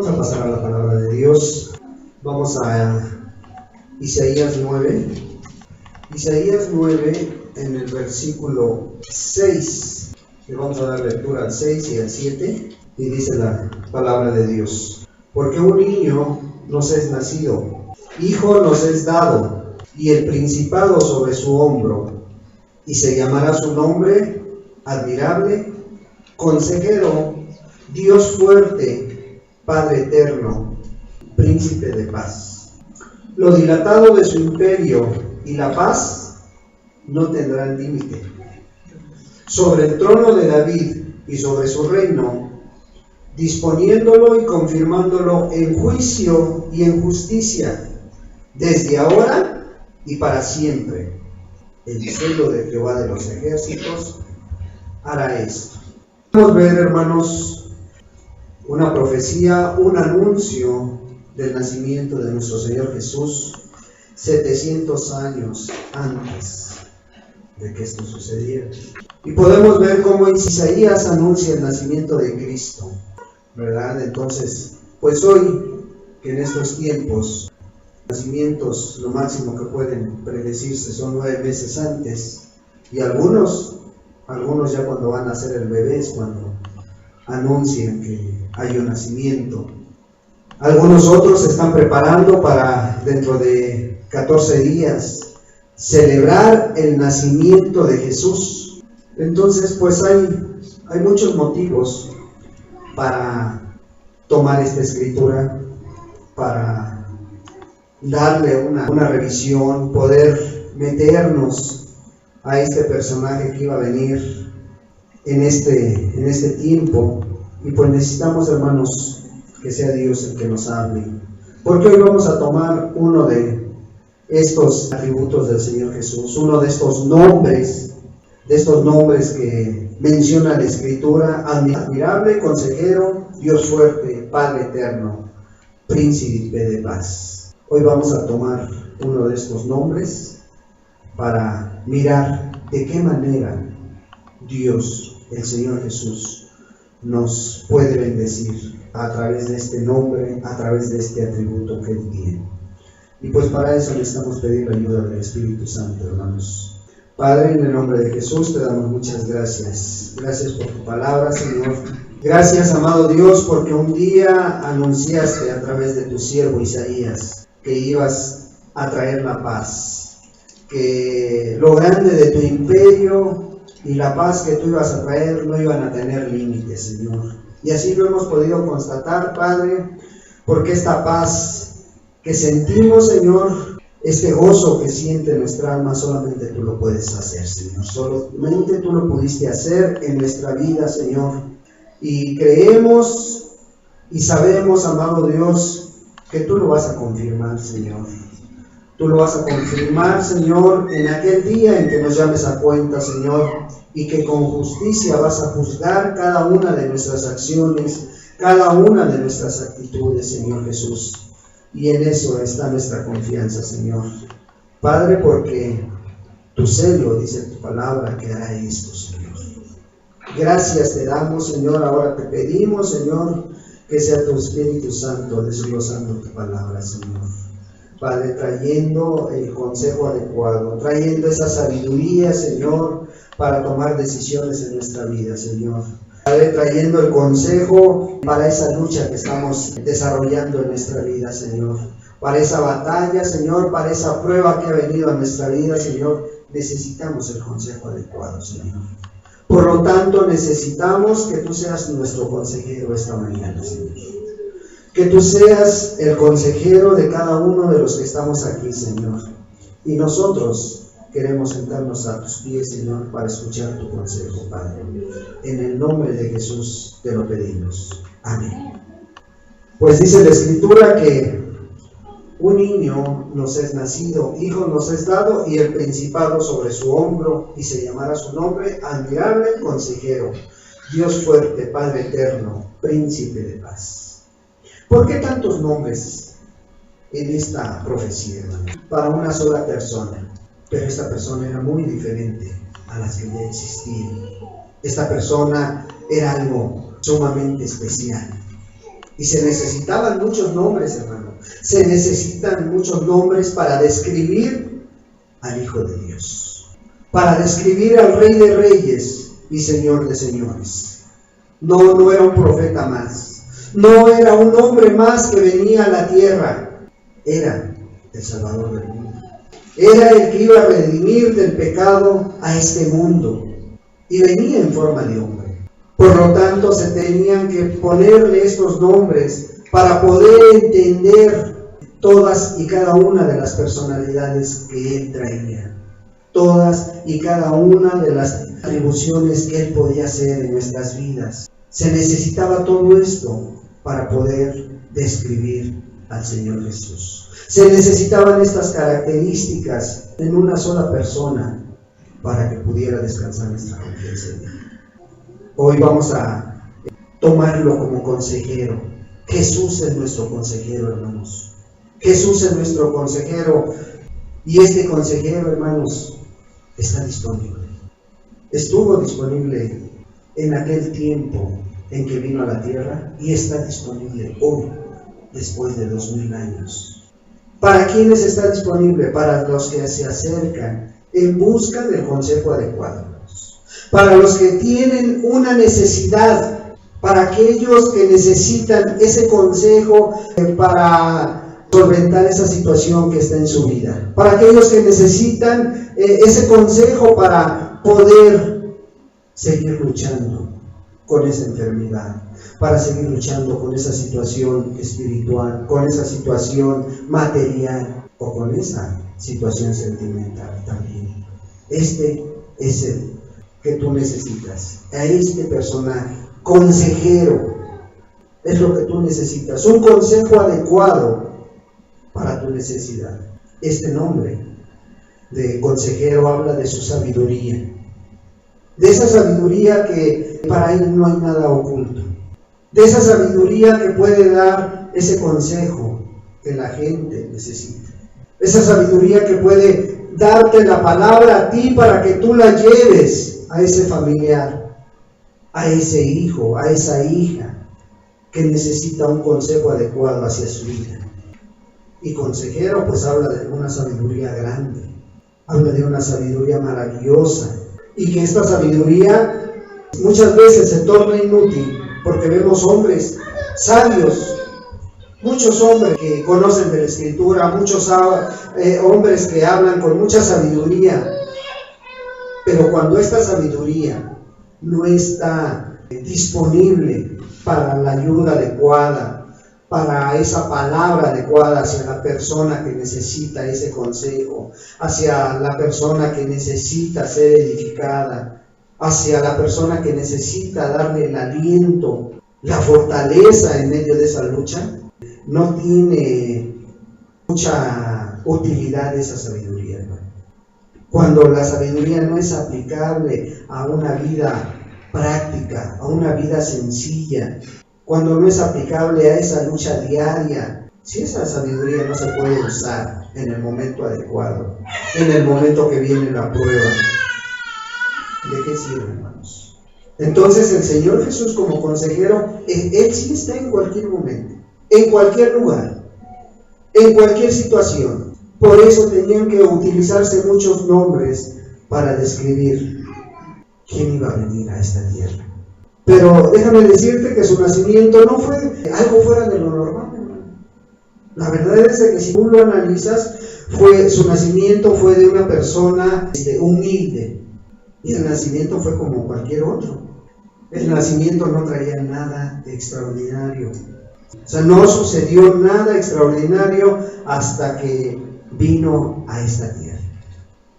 Vamos a pasar a la palabra de Dios. Vamos a Isaías 9. Isaías 9 en el versículo 6. Le vamos a dar lectura al 6 y al 7. Y dice la palabra de Dios: porque un niño nos es nacido, hijo nos es dado, y el principado sobre su hombro, y se llamará su nombre admirable, consejero, Dios fuerte, Padre eterno, príncipe de paz. Lo dilatado de su imperio y la paz no tendrán límite. Sobre el trono de David y sobre su reino, disponiéndolo y confirmándolo en juicio y en justicia, desde ahora y para siempre. El celo de Jehová de los ejércitos hará esto. Vamos a ver, hermanos, una profecía, un anuncio del nacimiento de nuestro Señor Jesús 700 años antes de que esto sucediera. Y podemos ver cómo Isaías anuncia el nacimiento de Cristo, ¿verdad? Entonces, pues hoy, que en estos tiempos, nacimientos, lo máximo que pueden predecirse son 9 meses antes, y algunos ya cuando van a nacer el bebé es cuando anuncian que hay un nacimiento. Algunos otros se están preparando para dentro de 14 días celebrar el nacimiento de Jesús. Entonces, pues hay muchos motivos para tomar esta escritura, para darle una revisión, poder meternos a este personaje que iba a venir en este tiempo. Y pues necesitamos, hermanos, que sea Dios el que nos hable, porque hoy vamos a tomar uno de estos atributos del Señor Jesús, uno de estos nombres que menciona la Escritura: admirable, consejero, Dios fuerte, Padre eterno, príncipe de paz. Hoy vamos a tomar uno de estos nombres para mirar de qué manera Dios, el Señor Jesús, nos puede bendecir a través de este nombre, a través de este atributo que Él tiene. Y pues para eso necesitamos pedir la ayuda del Espíritu Santo, hermanos. Padre, en el nombre de Jesús te damos muchas gracias. Gracias por tu palabra, Señor. Gracias, amado Dios, porque un día anunciaste a través de tu siervo Isaías que ibas a traer la paz, que lo grande de tu imperio y la paz que tú ibas a traer no iban a tener límites, Señor. Y así lo hemos podido constatar, Padre, porque esta paz que sentimos, Señor, este gozo que siente nuestra alma, solamente tú lo puedes hacer, Señor. Solamente tú lo pudiste hacer en nuestra vida, Señor. Y creemos y sabemos, amado Dios, que tú lo vas a confirmar, Señor. Tú lo vas a confirmar, Señor, en aquel día en que nos llames a cuenta, Señor, y que con justicia vas a juzgar cada una de nuestras acciones, cada una de nuestras actitudes, Señor Jesús. Y en eso está nuestra confianza, Señor. Padre, porque tu celo, dice tu palabra, que hará esto, Señor. Gracias te damos, Señor. Ahora te pedimos, Señor, que sea tu Espíritu Santo desglosando tu palabra, Señor. Padre, trayendo el consejo adecuado, trayendo esa sabiduría, Señor, para tomar decisiones en nuestra vida, Señor. Padre, trayendo el consejo para esa lucha que estamos desarrollando en nuestra vida, Señor. Para esa batalla, Señor, para esa prueba que ha venido a nuestra vida, Señor, necesitamos el consejo adecuado, Señor. Por lo tanto, necesitamos que tú seas nuestro consejero esta mañana, Señor. Que tú seas el consejero de cada uno de los que estamos aquí, Señor. Y nosotros queremos sentarnos a tus pies, Señor, para escuchar tu consejo, Padre. En el nombre de Jesús te lo pedimos. Amén. Pues dice la Escritura que un niño nos es nacido, hijo nos es dado, y el principado sobre su hombro, y se llamará su nombre admirable, consejero, Dios fuerte, Padre eterno, príncipe de paz. ¿Por qué tantos nombres en esta profecía, hermano? Para una sola persona, pero esta persona era muy diferente a las que ya existían. Esta persona era algo sumamente especial. Y se necesitaban muchos nombres, hermano. Se necesitan muchos nombres para describir al Hijo de Dios, para describir al Rey de Reyes y Señor de Señores. No era un profeta más, no era un hombre más que venía a la tierra, era el Salvador del mundo. Era el que iba a redimir del pecado a este mundo y venía en forma de hombre. Por lo tanto, se tenían que ponerle estos nombres para poder entender todas y cada una de las personalidades que él traía, todas y cada una de las atribuciones que él podía hacer en nuestras vidas. Se necesitaba todo esto para poder describir al Señor Jesús. Se necesitaban estas características en una sola persona para que pudiera descansar nuestra confianza en él. Hoy vamos a tomarlo como consejero. Jesús es nuestro consejero, hermanos. Jesús es nuestro consejero. Y este consejero, hermanos, está disponible. Estuvo disponible en aquel tiempo en que vino a la tierra y está disponible hoy, después de 2000 años. ¿Para quiénes está disponible? Para los que se acercan en busca del consejo adecuado. Para los que tienen una necesidad, para aquellos que necesitan ese consejo para solventar esa situación que está en su vida, para aquellos que necesitan ese consejo para poder seguir luchando con esa enfermedad, para seguir luchando con esa situación espiritual, con esa situación material o con esa situación sentimental también. Este es el que tú necesitas, a este personaje, consejero, es lo que tú necesitas, un consejo adecuado para tu necesidad. Este nombre de consejero habla de su sabiduría, de esa sabiduría que para él no hay nada oculto, de esa sabiduría que puede dar ese consejo que la gente necesita, esa sabiduría que puede darte la palabra a ti para que tú la lleves a ese familiar, a ese hijo, a esa hija que necesita un consejo adecuado hacia su vida. Y consejero pues habla de una sabiduría grande, habla de una sabiduría maravillosa, y que esta sabiduría muchas veces se torna inútil porque vemos hombres sabios, muchos hombres que conocen de la Escritura, muchos hombres que hablan con mucha sabiduría, pero cuando esta sabiduría no está disponible para la ayuda adecuada, para esa palabra adecuada hacia la persona que necesita ese consejo, hacia la persona que necesita ser edificada, hacia la persona que necesita darle el aliento, la fortaleza en medio de esa lucha, no tiene mucha utilidad esa sabiduría, hermano. Cuando la sabiduría no es aplicable a una vida práctica, a una vida sencilla, cuando no es aplicable a esa lucha diaria, si esa sabiduría no se puede usar en el momento adecuado, en el momento que viene la prueba, ¿de qué sirve, hermanos? Entonces el Señor Jesús como consejero, Él sí está en cualquier momento, en cualquier lugar, en cualquier situación. Por eso tenían que utilizarse muchos nombres para describir quién iba a venir a esta tierra. Pero déjame decirte que su nacimiento no fue algo fuera de lo normal, hermano. La verdad es que si tú lo analizas, su nacimiento fue de una persona humilde, y el nacimiento fue como cualquier otro. El nacimiento no traía nada extraordinario. O sea, no sucedió nada extraordinario hasta que vino a esta tierra.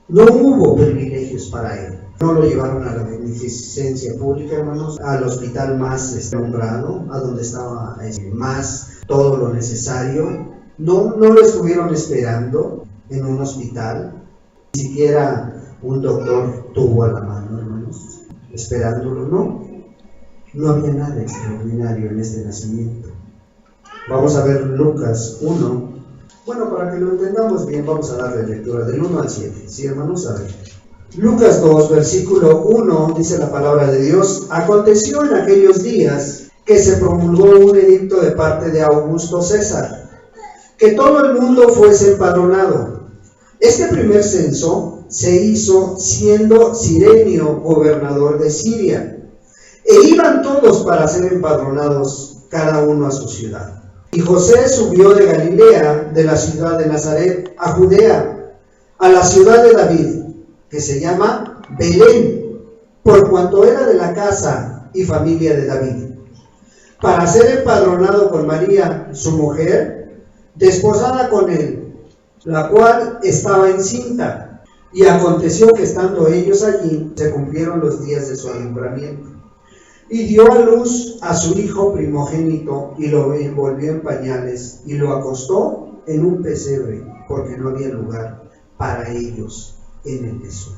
No hubo privilegios para él. No lo llevaron a la beneficencia pública, hermanos, al hospital más nombrado, a donde estaba más todo lo necesario. No lo estuvieron esperando en un hospital. Ni siquiera un doctor tuvo a la mano, hermanos, esperándolo. No había nada extraordinario en este nacimiento. Vamos a ver Lucas 1. Bueno, para que lo entendamos bien, vamos a darle lectura del 1 al 7. ¿Sí, hermanos? A ver. Lucas 2, versículo 1, dice la palabra de Dios: Aconteció en aquellos días que se promulgó un edicto de parte de Augusto César, que todo el mundo fuese empadronado. Este primer censo se hizo siendo Cirenio gobernador de Siria, e iban todos para ser empadronados, cada uno a su ciudad. Y José subió de Galilea, de la ciudad de Nazaret, a Judea, a la ciudad de David, que se llama Belén, por cuanto era de la casa y familia de David, para ser empadronado con María, su mujer, desposada con él, la cual estaba encinta. Y aconteció que estando ellos allí, se cumplieron los días de su alumbramiento. Y dio a luz a su hijo primogénito, y lo envolvió en pañales, y lo acostó en un pesebre, porque no había lugar para ellos en el mesón.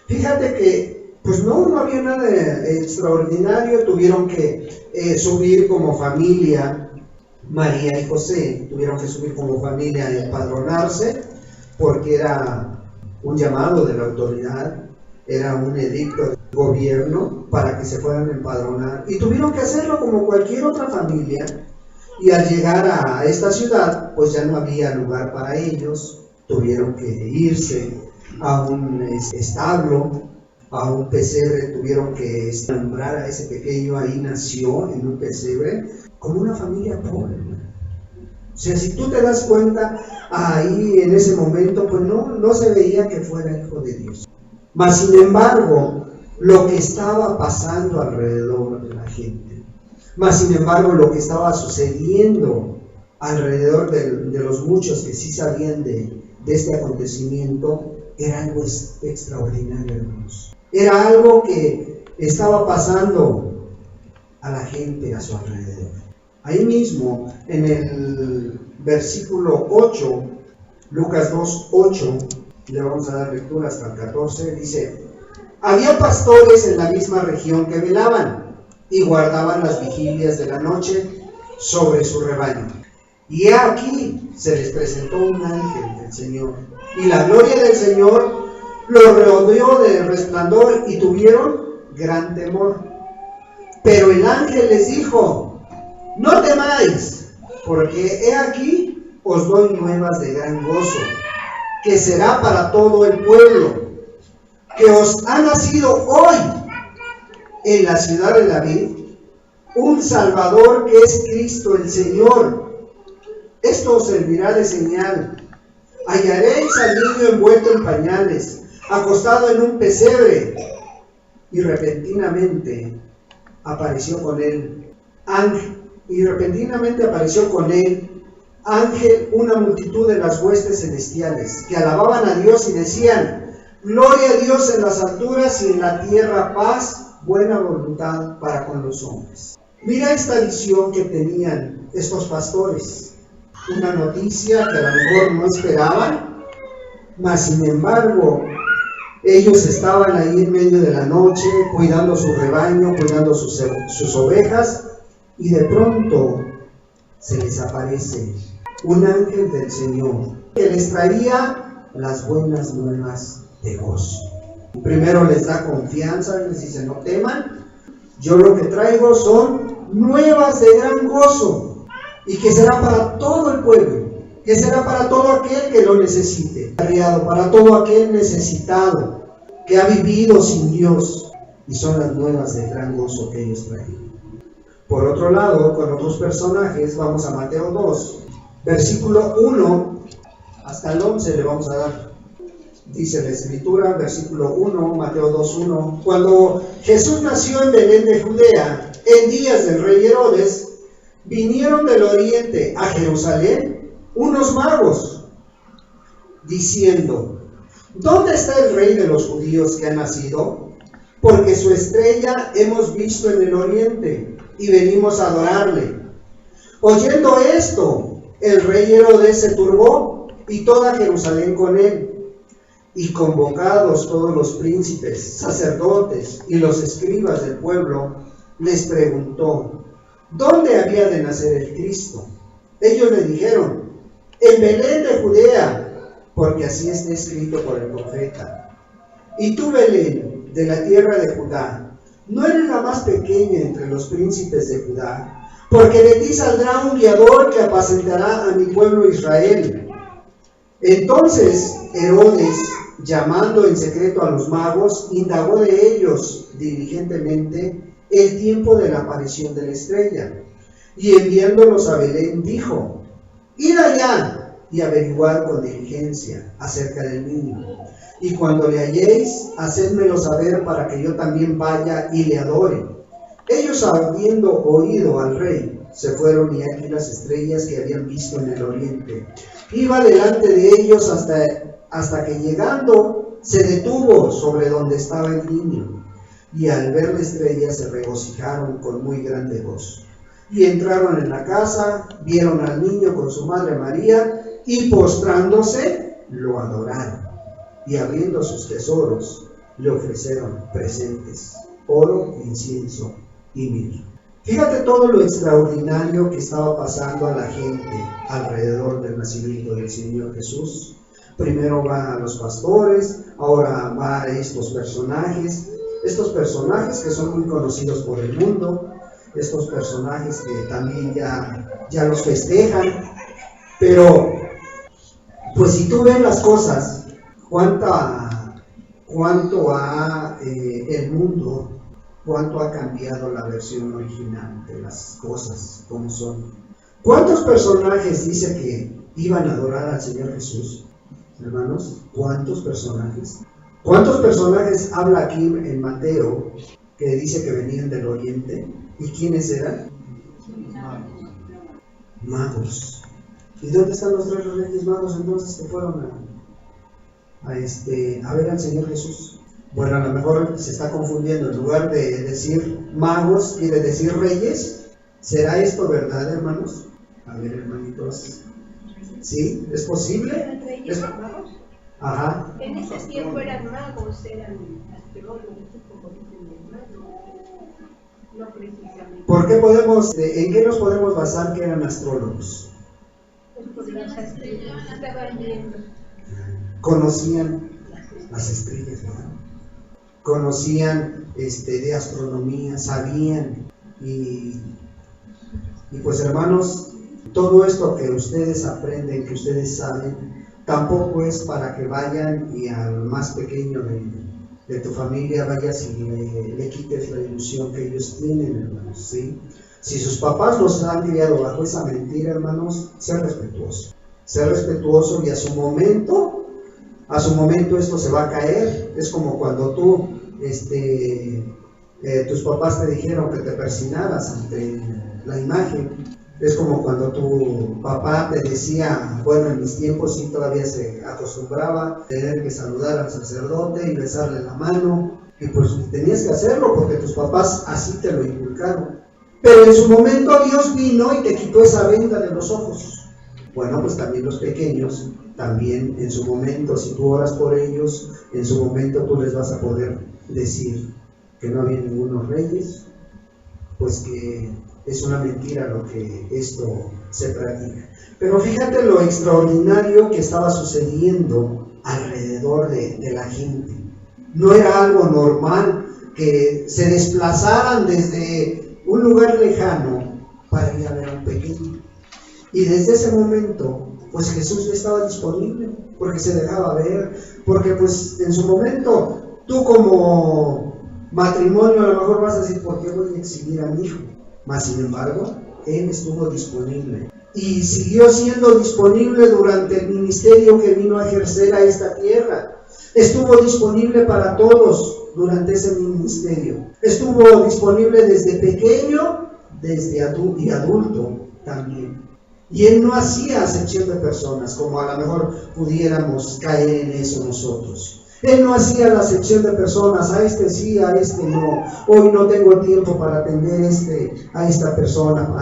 Fíjate que pues no había nada extraordinario. Tuvieron que subir como familia, María y José tuvieron que subir como familia a empadronarse, porque era un llamado de la autoridad, era un edicto del gobierno para que se fueran a empadronar, y tuvieron que hacerlo como cualquier otra familia. Y al llegar a esta ciudad, pues ya no había lugar para ellos, tuvieron que irse a un establo, a un pesebre, tuvieron que alumbrar a ese pequeño. Ahí nació en un pesebre como una familia pobre. O sea, si tú te das cuenta, ahí en ese momento pues no se veía que fuera hijo de Dios. Mas sin embargo, lo que estaba pasando alrededor de la gente, mas sin embargo lo que estaba sucediendo alrededor de los muchos que sí sabían de este acontecimiento, era algo extraordinario, hermanos. Era algo que estaba pasando a la gente a su alrededor. Ahí mismo, en el versículo 8, Lucas 2:8, le vamos a dar lectura hasta el 14, dice: había pastores en la misma región que velaban y guardaban las vigilias de la noche sobre su rebaño. Y he aquí se les presentó un ángel del Señor, y la gloria del Señor los rodeó de resplandor, y tuvieron gran temor. Pero el ángel les dijo: no temáis, porque he aquí os doy nuevas de gran gozo, que será para todo el pueblo, que os ha nacido hoy en la ciudad de David un Salvador, que es Cristo el Señor. Esto os servirá de señal: hallaréis al niño envuelto en pañales, acostado en un pesebre. Y repentinamente apareció con él ángel, una multitud de las huestes celestiales, que alababan a Dios y decían: gloria a Dios en las alturas, y en la tierra paz, buena voluntad para con los hombres. Mira esta visión que tenían estos pastores, una noticia que a lo mejor no esperaban, mas sin embargo ellos estaban ahí en medio de la noche, cuidando su rebaño, cuidando sus ovejas, y de pronto se les aparece un ángel del Señor que les traía las buenas nuevas de gozo. Primero les da confianza, les dice: no teman, yo lo que traigo son nuevas de gran gozo, y que será para todo el pueblo, que será para todo aquel que lo necesite, para todo aquel necesitado que ha vivido sin Dios, y son las nuevas de gran gozo que ellos traen. Por otro lado, con otros personajes, vamos a Mateo 2, versículo 1 hasta el 11 le vamos a dar. Dice la Escritura, versículo 1, Mateo 2:1: cuando Jesús nació en Belén de Judea, en días del rey Herodes, vinieron del oriente a Jerusalén unos magos, diciendo: ¿dónde está el rey de los judíos que ha nacido? Porque su estrella hemos visto en el oriente, y venimos a adorarle. Oyendo esto, el rey Herodes se turbó, y toda Jerusalén con él. Y convocados todos los príncipes, sacerdotes y los escribas del pueblo, les preguntó: ¿dónde había de nacer el Cristo? Ellos le dijeron: en Belén de Judea, porque así está escrito por el profeta: y tú, Belén, de la tierra de Judá, no eres la más pequeña entre los príncipes de Judá, porque de ti saldrá un guiador que apacentará a mi pueblo Israel. Entonces Herodes, llamando en secreto a los magos, indagó de ellos diligentemente el tiempo de la aparición de la estrella, y enviándolos a Belén dijo: id allá y averiguad con diligencia acerca del niño, y cuando le halléis, hacedmelo saber para que yo también vaya y le adore. Ellos, habiendo oído al rey, se fueron, y aquí las estrellas que habían visto en el oriente. Iba delante de ellos hasta que llegando se detuvo sobre donde estaba el niño, y al ver la estrella se regocijaron con muy grande gozo. Y entraron en la casa, vieron al niño con su madre María, y postrándose lo adoraron, y abriendo sus tesoros le ofrecieron presentes: oro, incienso y mirra. Fíjate todo lo extraordinario que estaba pasando a la gente alrededor del nacimiento del Señor Jesús. Primero van a los pastores, ahora va a estos personajes que son muy conocidos por el mundo, estos personajes que también ya los festejan. Pero pues si tú ves las cosas, cuánto ha el mundo, cuánto ha cambiado la versión original de las cosas como son. ¿Cuántos personajes dice que iban a adorar al Señor Jesús? Hermanos, ¿cuántos personajes? ¿Cuántos personajes habla aquí en Mateo que dice que venían del oriente? ¿Y quiénes eran? Magos. ¿Y dónde están los 3 reyes magos entonces que fueron a ver al Señor Jesús? Bueno, a lo mejor se está confundiendo. En lugar de decir magos, quiere decir reyes. ¿Será esto verdad, hermanos? A ver, hermanitos. ¿Sí? ¿Es posible? ¿Eran reyes magos? Ajá. En ese tiempo eran magos, eran astrólogos, como dicen mis hermanos. No precisamente. ¿Por qué podemos, en qué nos podemos basar que eran astrólogos? Pues por las estrellas estaban viendo. Conocían las estrellas, ¿verdad? Conocían de astronomía, sabían. Y pues, hermanos, todo esto que ustedes aprenden, que ustedes saben, tampoco es para que vayan y al más pequeño de tu familia vayas y le quites la ilusión que ellos tienen, hermanos, ¿sí? Si sus papás los han criado bajo esa mentira, hermanos, ser respetuoso y a su momento esto se va a caer. Es como cuando tú, tus papás te dijeron que te persinaras ante la imagen. Es como cuando tu papá te decía, bueno, en mis tiempos sí todavía se acostumbraba tener que saludar al sacerdote y besarle la mano, y pues tenías que hacerlo porque tus papás así te lo inculcaron. Pero en su momento Dios vino y te quitó esa venda de los ojos. Bueno, pues también los pequeños, también en su momento, si tú oras por ellos, en su momento tú les vas a poder decir que no había ningunos reyes, pues que es una mentira lo que esto se practica. Pero fíjate lo extraordinario que estaba sucediendo alrededor de la gente. No era algo normal que se desplazaran desde un lugar lejano para ir a ver a un pequeño. Y desde ese momento, pues Jesús estaba disponible, porque se dejaba ver, porque pues en su momento, tú como matrimonio a lo mejor vas a decir, ¿por qué voy a exhibir a mi hijo? Mas sin embargo, Él estuvo disponible. Y siguió siendo disponible durante el ministerio que vino a ejercer a esta tierra. Estuvo disponible para todos durante ese ministerio. Estuvo disponible desde pequeño, desde adulto también. Y Él no hacía acepción de personas, como a lo mejor pudiéramos caer en eso nosotros. Él no hacía la acepción de personas, a este sí, a este no. Hoy no tengo tiempo para atender a esta persona,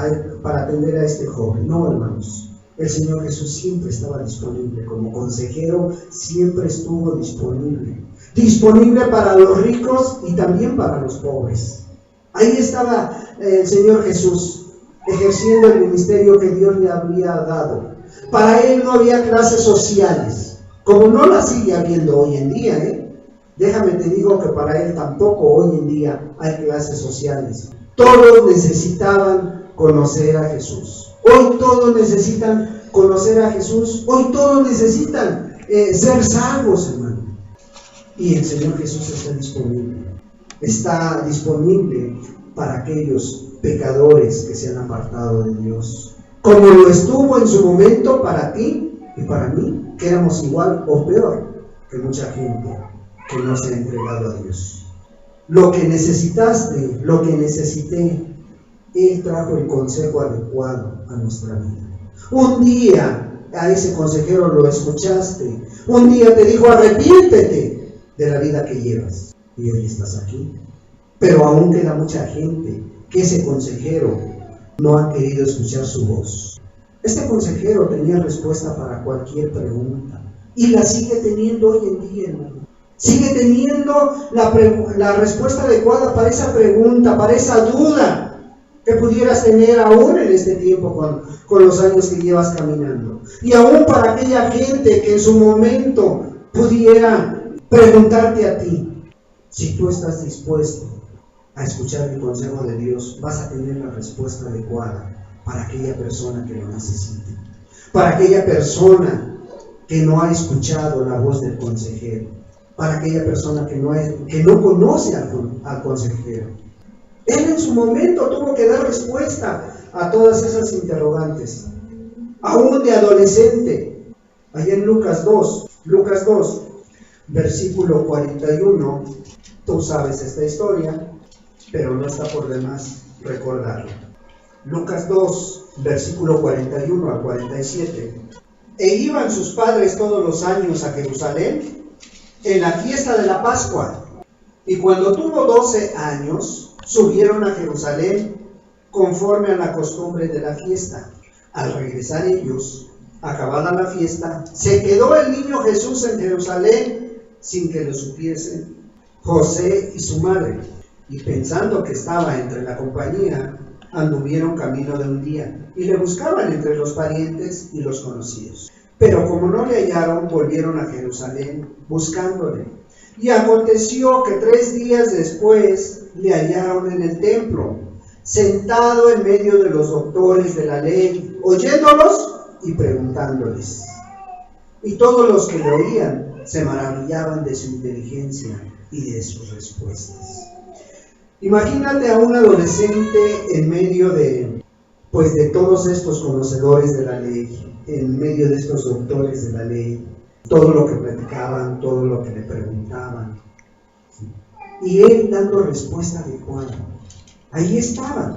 para atender a este joven. No, hermanos. El Señor Jesús siempre estaba disponible, como consejero siempre estuvo disponible. Disponible para los ricos y también para los pobres. Ahí estaba el Señor Jesús, ejerciendo el ministerio que Dios le había dado. Para Él no había clases sociales, como no las sigue habiendo hoy en día, Déjame te digo que para él tampoco hoy en día hay clases sociales. Todos necesitaban conocer a Jesús. Hoy todos necesitan conocer a Jesús. Hoy todos necesitan ser salvos, hermano. Y el Señor Jesús está disponible. Está disponible para aquellos pecadores que se han apartado de Dios. Como lo estuvo en su momento para ti y para mí, que éramos igual o peor que mucha gente que no se ha entregado a Dios. Lo que necesitaste, lo que necesité, Él trajo el consejo adecuado a nuestra vida. Un día a ese consejero lo escuchaste, un día te dijo arrepiéntete de la vida que llevas y hoy estás aquí. Pero aún queda mucha gente que ese consejero no ha querido escuchar su voz. Este consejero tenía respuesta para cualquier pregunta y la sigue teniendo hoy en día, hermano. Sigue teniendo la respuesta adecuada para esa pregunta, para esa duda que pudieras tener aún en este tiempo con los años que llevas caminando. Y aún para aquella gente que en su momento pudiera preguntarte a ti, si tú estás dispuesto a escuchar el consejo de Dios, vas a tener la respuesta adecuada para aquella persona que lo necesite, para aquella persona que no ha escuchado la voz del consejero, para aquella persona que no conoce al consejero. Él en su momento tuvo que dar respuesta a todas esas interrogantes, aún de adolescente. Allá en Lucas 2, versículo 41, tú sabes esta historia, pero no está por demás recordarla. Lucas 2, versículo 41 al 47. E iban sus padres todos los años a Jerusalén en la fiesta de la Pascua, y cuando tuvo 12 años, subieron a Jerusalén conforme a la costumbre de la fiesta. Al regresar ellos, acabada la fiesta, se quedó el niño Jesús en Jerusalén sin que lo supiesen José y su madre, y pensando que estaba entre la compañía, anduvieron camino de un día, y le buscaban entre los parientes y los conocidos. Pero como no le hallaron, volvieron a Jerusalén buscándole. Y aconteció que 3 días después le hallaron en el templo, sentado en medio de los doctores de la ley, oyéndolos y preguntándoles. Y todos los que le oían se maravillaban de su inteligencia y de sus respuestas. Imagínate a un adolescente en medio de todos estos conocedores de la ley, en medio de estos doctores de la ley, todo lo que platicaban, todo lo que le preguntaban, y él dando respuesta adecuada. Ahí estaba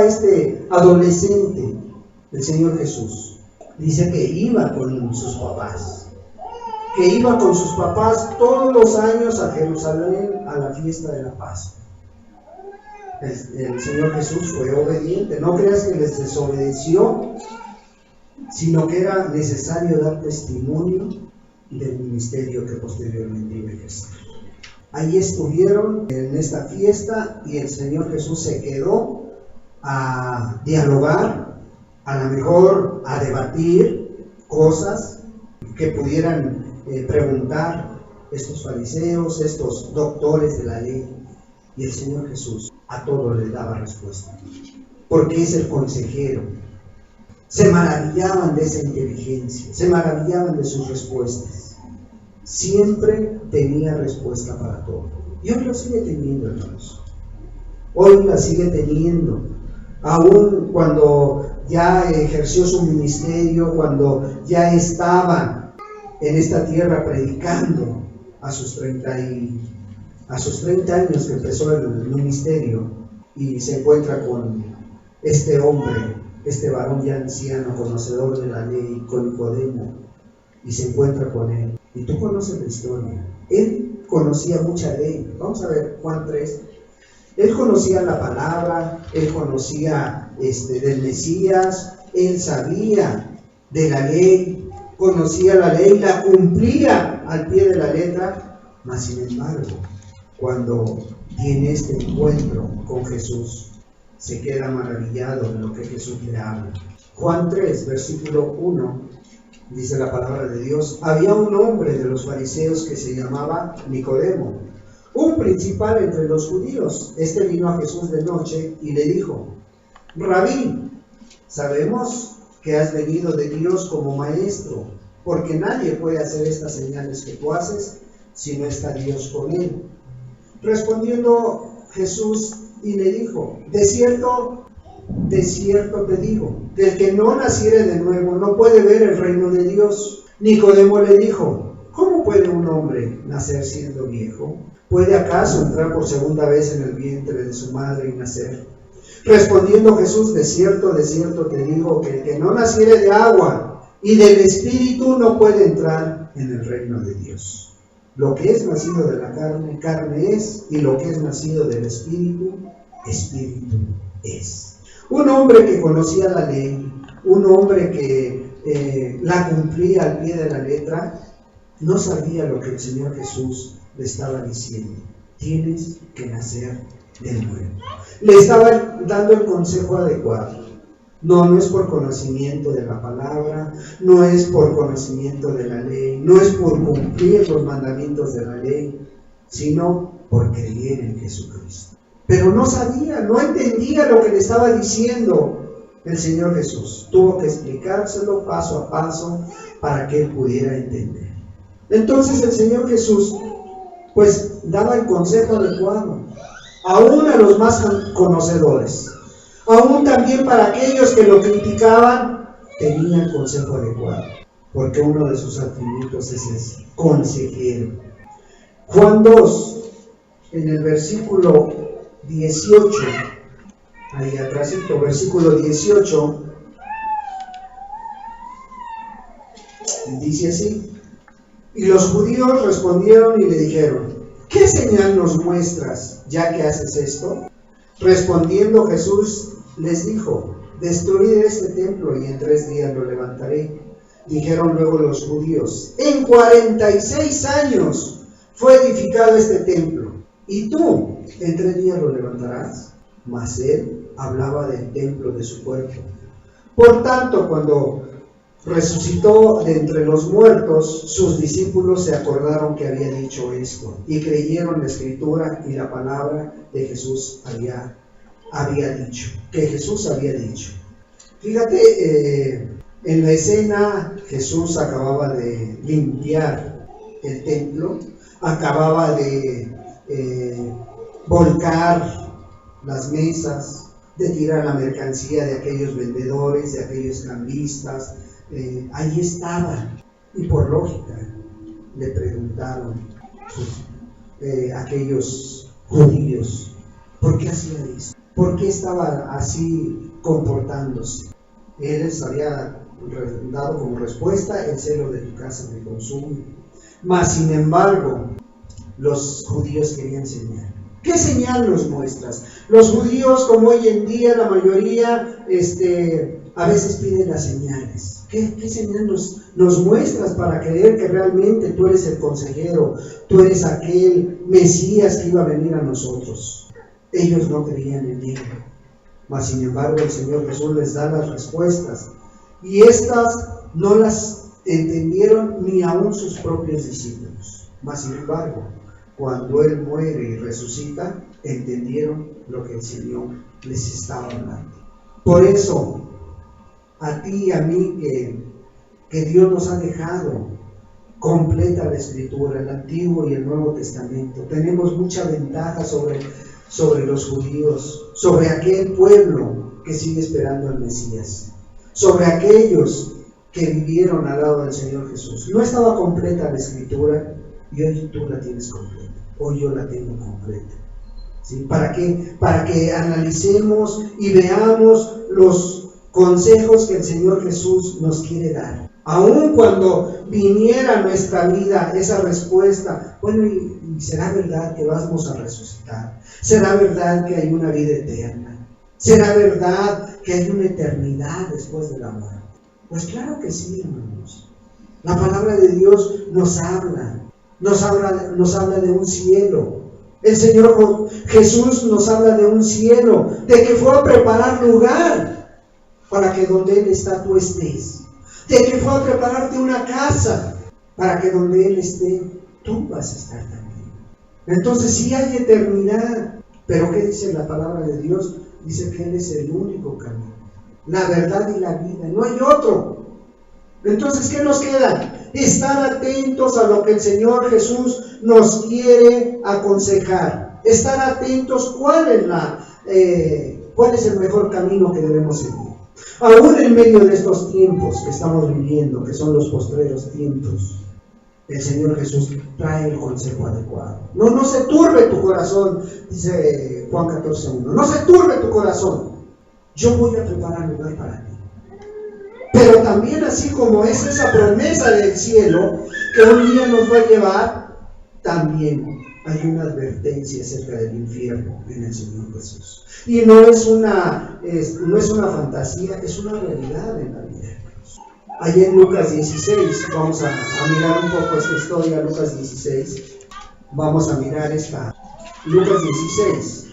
este adolescente, el Señor Jesús. Dice que iba con sus papás, todos los años a Jerusalén a la fiesta de la Pascua. El Señor Jesús fue obediente, no creas que les desobedeció, sino que era necesario dar testimonio del ministerio que posteriormente iba a ejercer. Ahí estuvieron en esta fiesta y el Señor Jesús se quedó a dialogar, a lo mejor a debatir cosas que pudieran preguntar estos fariseos, estos doctores de la ley. Y el Señor Jesús a todos les daba respuesta, porque es el consejero. Se maravillaban de esa inteligencia, se maravillaban de sus respuestas. Siempre tenía respuesta para todo. Y hoy lo sigue teniendo, hermanos. Hoy la sigue teniendo. Aún cuando ya ejerció su ministerio, cuando ya estaba en esta tierra predicando a sus 30 años que empezó el ministerio, y se encuentra con este hombre, este varón ya anciano, conocedor de la ley, con Nicodemo, y se encuentra con él. Y tú conoces la historia. Él conocía mucha ley. Vamos a ver Juan 3. Él conocía la palabra, él conocía del Mesías, él sabía de la ley, conocía la ley, la cumplía al pie de la letra, mas sin embargo, cuando tiene este encuentro con Jesús, se queda maravillado de lo que Jesús le habla. Juan 3, versículo 1, Dice la palabra de Dios: había un hombre de los fariseos que se llamaba Nicodemo, un principal entre los judíos. Este vino a Jesús de noche y le dijo: Rabí, sabemos que has venido de Dios como maestro, porque nadie puede hacer estas señales que tú haces si no está Dios con él. Respondiendo Jesús y le dijo: de cierto te digo, que el que no naciere de nuevo no puede ver el reino de Dios. Nicodemo le dijo: ¿cómo puede un hombre nacer siendo viejo? ¿Puede acaso entrar por segunda vez en el vientre de su madre y nacer? Respondiendo Jesús: de cierto te digo, que el que no naciere de agua y del Espíritu no puede entrar en el reino de Dios. Lo que es nacido de la carne, carne es, y lo que es nacido del Espíritu, Espíritu es. Un hombre que conocía la ley, un hombre que la cumplía al pie de la letra, no sabía lo que el Señor Jesús le estaba diciendo: tienes que nacer de nuevo. Le estaba dando el consejo adecuado. No es por conocimiento de la palabra, no es por conocimiento de la ley, no es por cumplir los mandamientos de la ley, sino por creer en Jesucristo. Pero no sabía, no entendía lo que le estaba diciendo el Señor Jesús. Tuvo que explicárselo paso a paso para que él pudiera entender. Entonces el Señor Jesús pues daba el consejo adecuado, aún a los más conocedores, aún también para aquellos que lo criticaban, tenía el consejo adecuado, porque uno de sus atributos es ese: consejero. Juan 2, en el versículo 18, ahí atrásito, versículo 18, dice así: y los judíos respondieron y le dijeron: ¿qué señal nos muestras ya que haces esto? Respondiendo Jesús les dijo: destruid este templo y en 3 días lo levantaré. Dijeron luego los judíos: en 46 años fue edificado este templo, y tú en 3 días lo levantarás. Mas él hablaba del templo de su cuerpo. Por tanto, cuando resucitó de entre los muertos, sus discípulos se acordaron que había dicho esto, y creyeron la escritura y la palabra de Jesús había dicho, que Jesús había dicho. Fíjate, en la escena Jesús acababa de limpiar el templo, acababa de volcar las mesas, de tirar la mercancía de aquellos vendedores, de aquellos cambistas. Ahí estaba, y por lógica le preguntaron aquellos judíos: ¿por qué hacía eso? ¿Por qué estaba así comportándose? Él les había dado como respuesta: el celo de tu casa me consume. Mas sin embargo, los judíos querían señal. ¿Qué señal nos muestras? Los judíos, como hoy en día la mayoría, a veces piden las señales. ¿Qué señal nos muestras para creer que realmente tú eres el consejero, tú eres aquel Mesías que iba a venir a nosotros? Ellos no creían en él, mas sin embargo el Señor Jesús les da las respuestas, y estas no las entendieron ni aún sus propios discípulos. Mas sin embargo, cuando Él muere y resucita, entendieron lo que el Señor les estaba hablando. Por eso, a ti y a mí, que Dios nos ha dejado completa la Escritura, el Antiguo y el Nuevo Testamento, tenemos mucha ventaja sobre los judíos, sobre aquel pueblo que sigue esperando al Mesías, sobre aquellos que vivieron al lado del Señor Jesús. No estaba completa la Escritura, y hoy tú la tienes completa, hoy yo la tengo completa. ¿Sí? ¿Para qué? Para que analicemos y veamos los consejos que el Señor Jesús nos quiere dar. Aun cuando viniera a nuestra vida esa respuesta: bueno, ¿y será verdad que vamos a resucitar? ¿Será verdad que hay una vida eterna? ¿Será verdad que hay una eternidad después de la muerte? Pues claro que sí, hermanos. La palabra de Dios nos habla de un cielo. El Señor Jesús nos habla de un cielo, de que fue a preparar lugar para que donde Él está tú estés, de que fue a prepararte una casa para que donde Él esté, tú vas a estar también. Entonces sí hay eternidad, pero ¿qué dice la palabra de Dios? Dice que Él es el único camino, la verdad y la vida, no hay otro. Entonces, ¿qué nos queda? Estar atentos a lo que el Señor Jesús nos quiere aconsejar. Estar atentos cuál es el mejor camino que debemos seguir. Aún en medio de estos tiempos que estamos viviendo, que son los postreros tiempos, el Señor Jesús trae el consejo adecuado. No se turbe tu corazón, dice Juan 14:1. No se turbe tu corazón. Yo voy a preparar lugar para ti. Pero también, así como es esa promesa del cielo que un día nos va a llevar, también hay una advertencia acerca del infierno en el Señor Jesús. Y no es una fantasía, es una realidad en la vida. Allí en Lucas 16, vamos a mirar un poco esta historia, Lucas 16. Vamos a mirar esta, Lucas 16.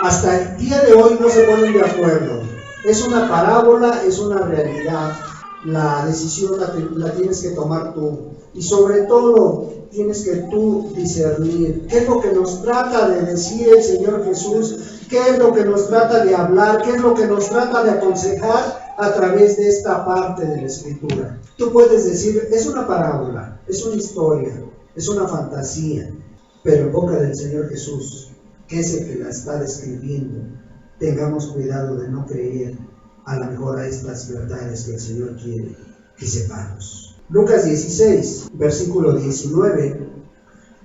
Hasta el día de hoy no se ponen de acuerdo. Es una parábola, es una realidad. La decisión la tienes que tomar tú. Y sobre todo, tienes que tú discernir qué es lo que nos trata de decir el Señor Jesús, qué es lo que nos trata de hablar, qué es lo que nos trata de aconsejar a través de esta parte de la Escritura. Tú puedes decir, es una parábola, es una historia, es una fantasía, pero en boca del Señor Jesús, que es el que la está describiendo, tengamos cuidado de no creer a lo mejor a estas verdades que el Señor quiere que sepamos. Lucas 16, versículo 19.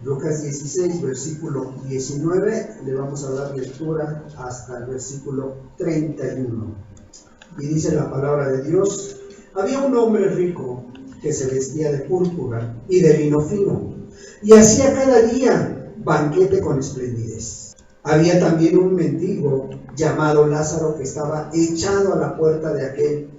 Lucas 16, versículo 19, le vamos a dar lectura hasta el versículo 31. Y dice la palabra de Dios: había un hombre rico que se vestía de púrpura y de lino fino, y hacía cada día banquete con esplendidez. Había también un mendigo llamado Lázaro que estaba echado a la puerta de aquel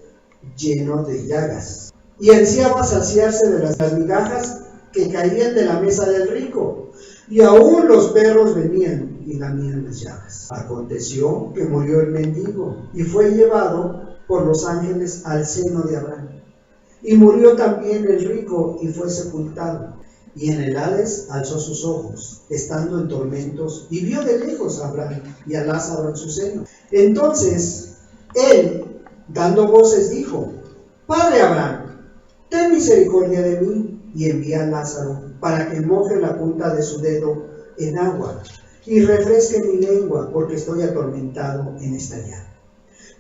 lleno de llagas, y ansiaba saciarse de las migajas que caían de la mesa del rico, y aún los perros venían y lamían las llagas. Aconteció que murió el mendigo y fue llevado por los ángeles al seno de Abraham. Y murió también el rico y fue sepultado. Y en el Hades alzó sus ojos, estando en tormentos, y vio de lejos a Abraham y a Lázaro en su seno. Entonces él, dando voces, dijo: Padre Abraham, ten misericordia de mí, y envía a Lázaro para que moje la punta de su dedo en agua y refresque mi lengua, porque estoy atormentado en esta llaga.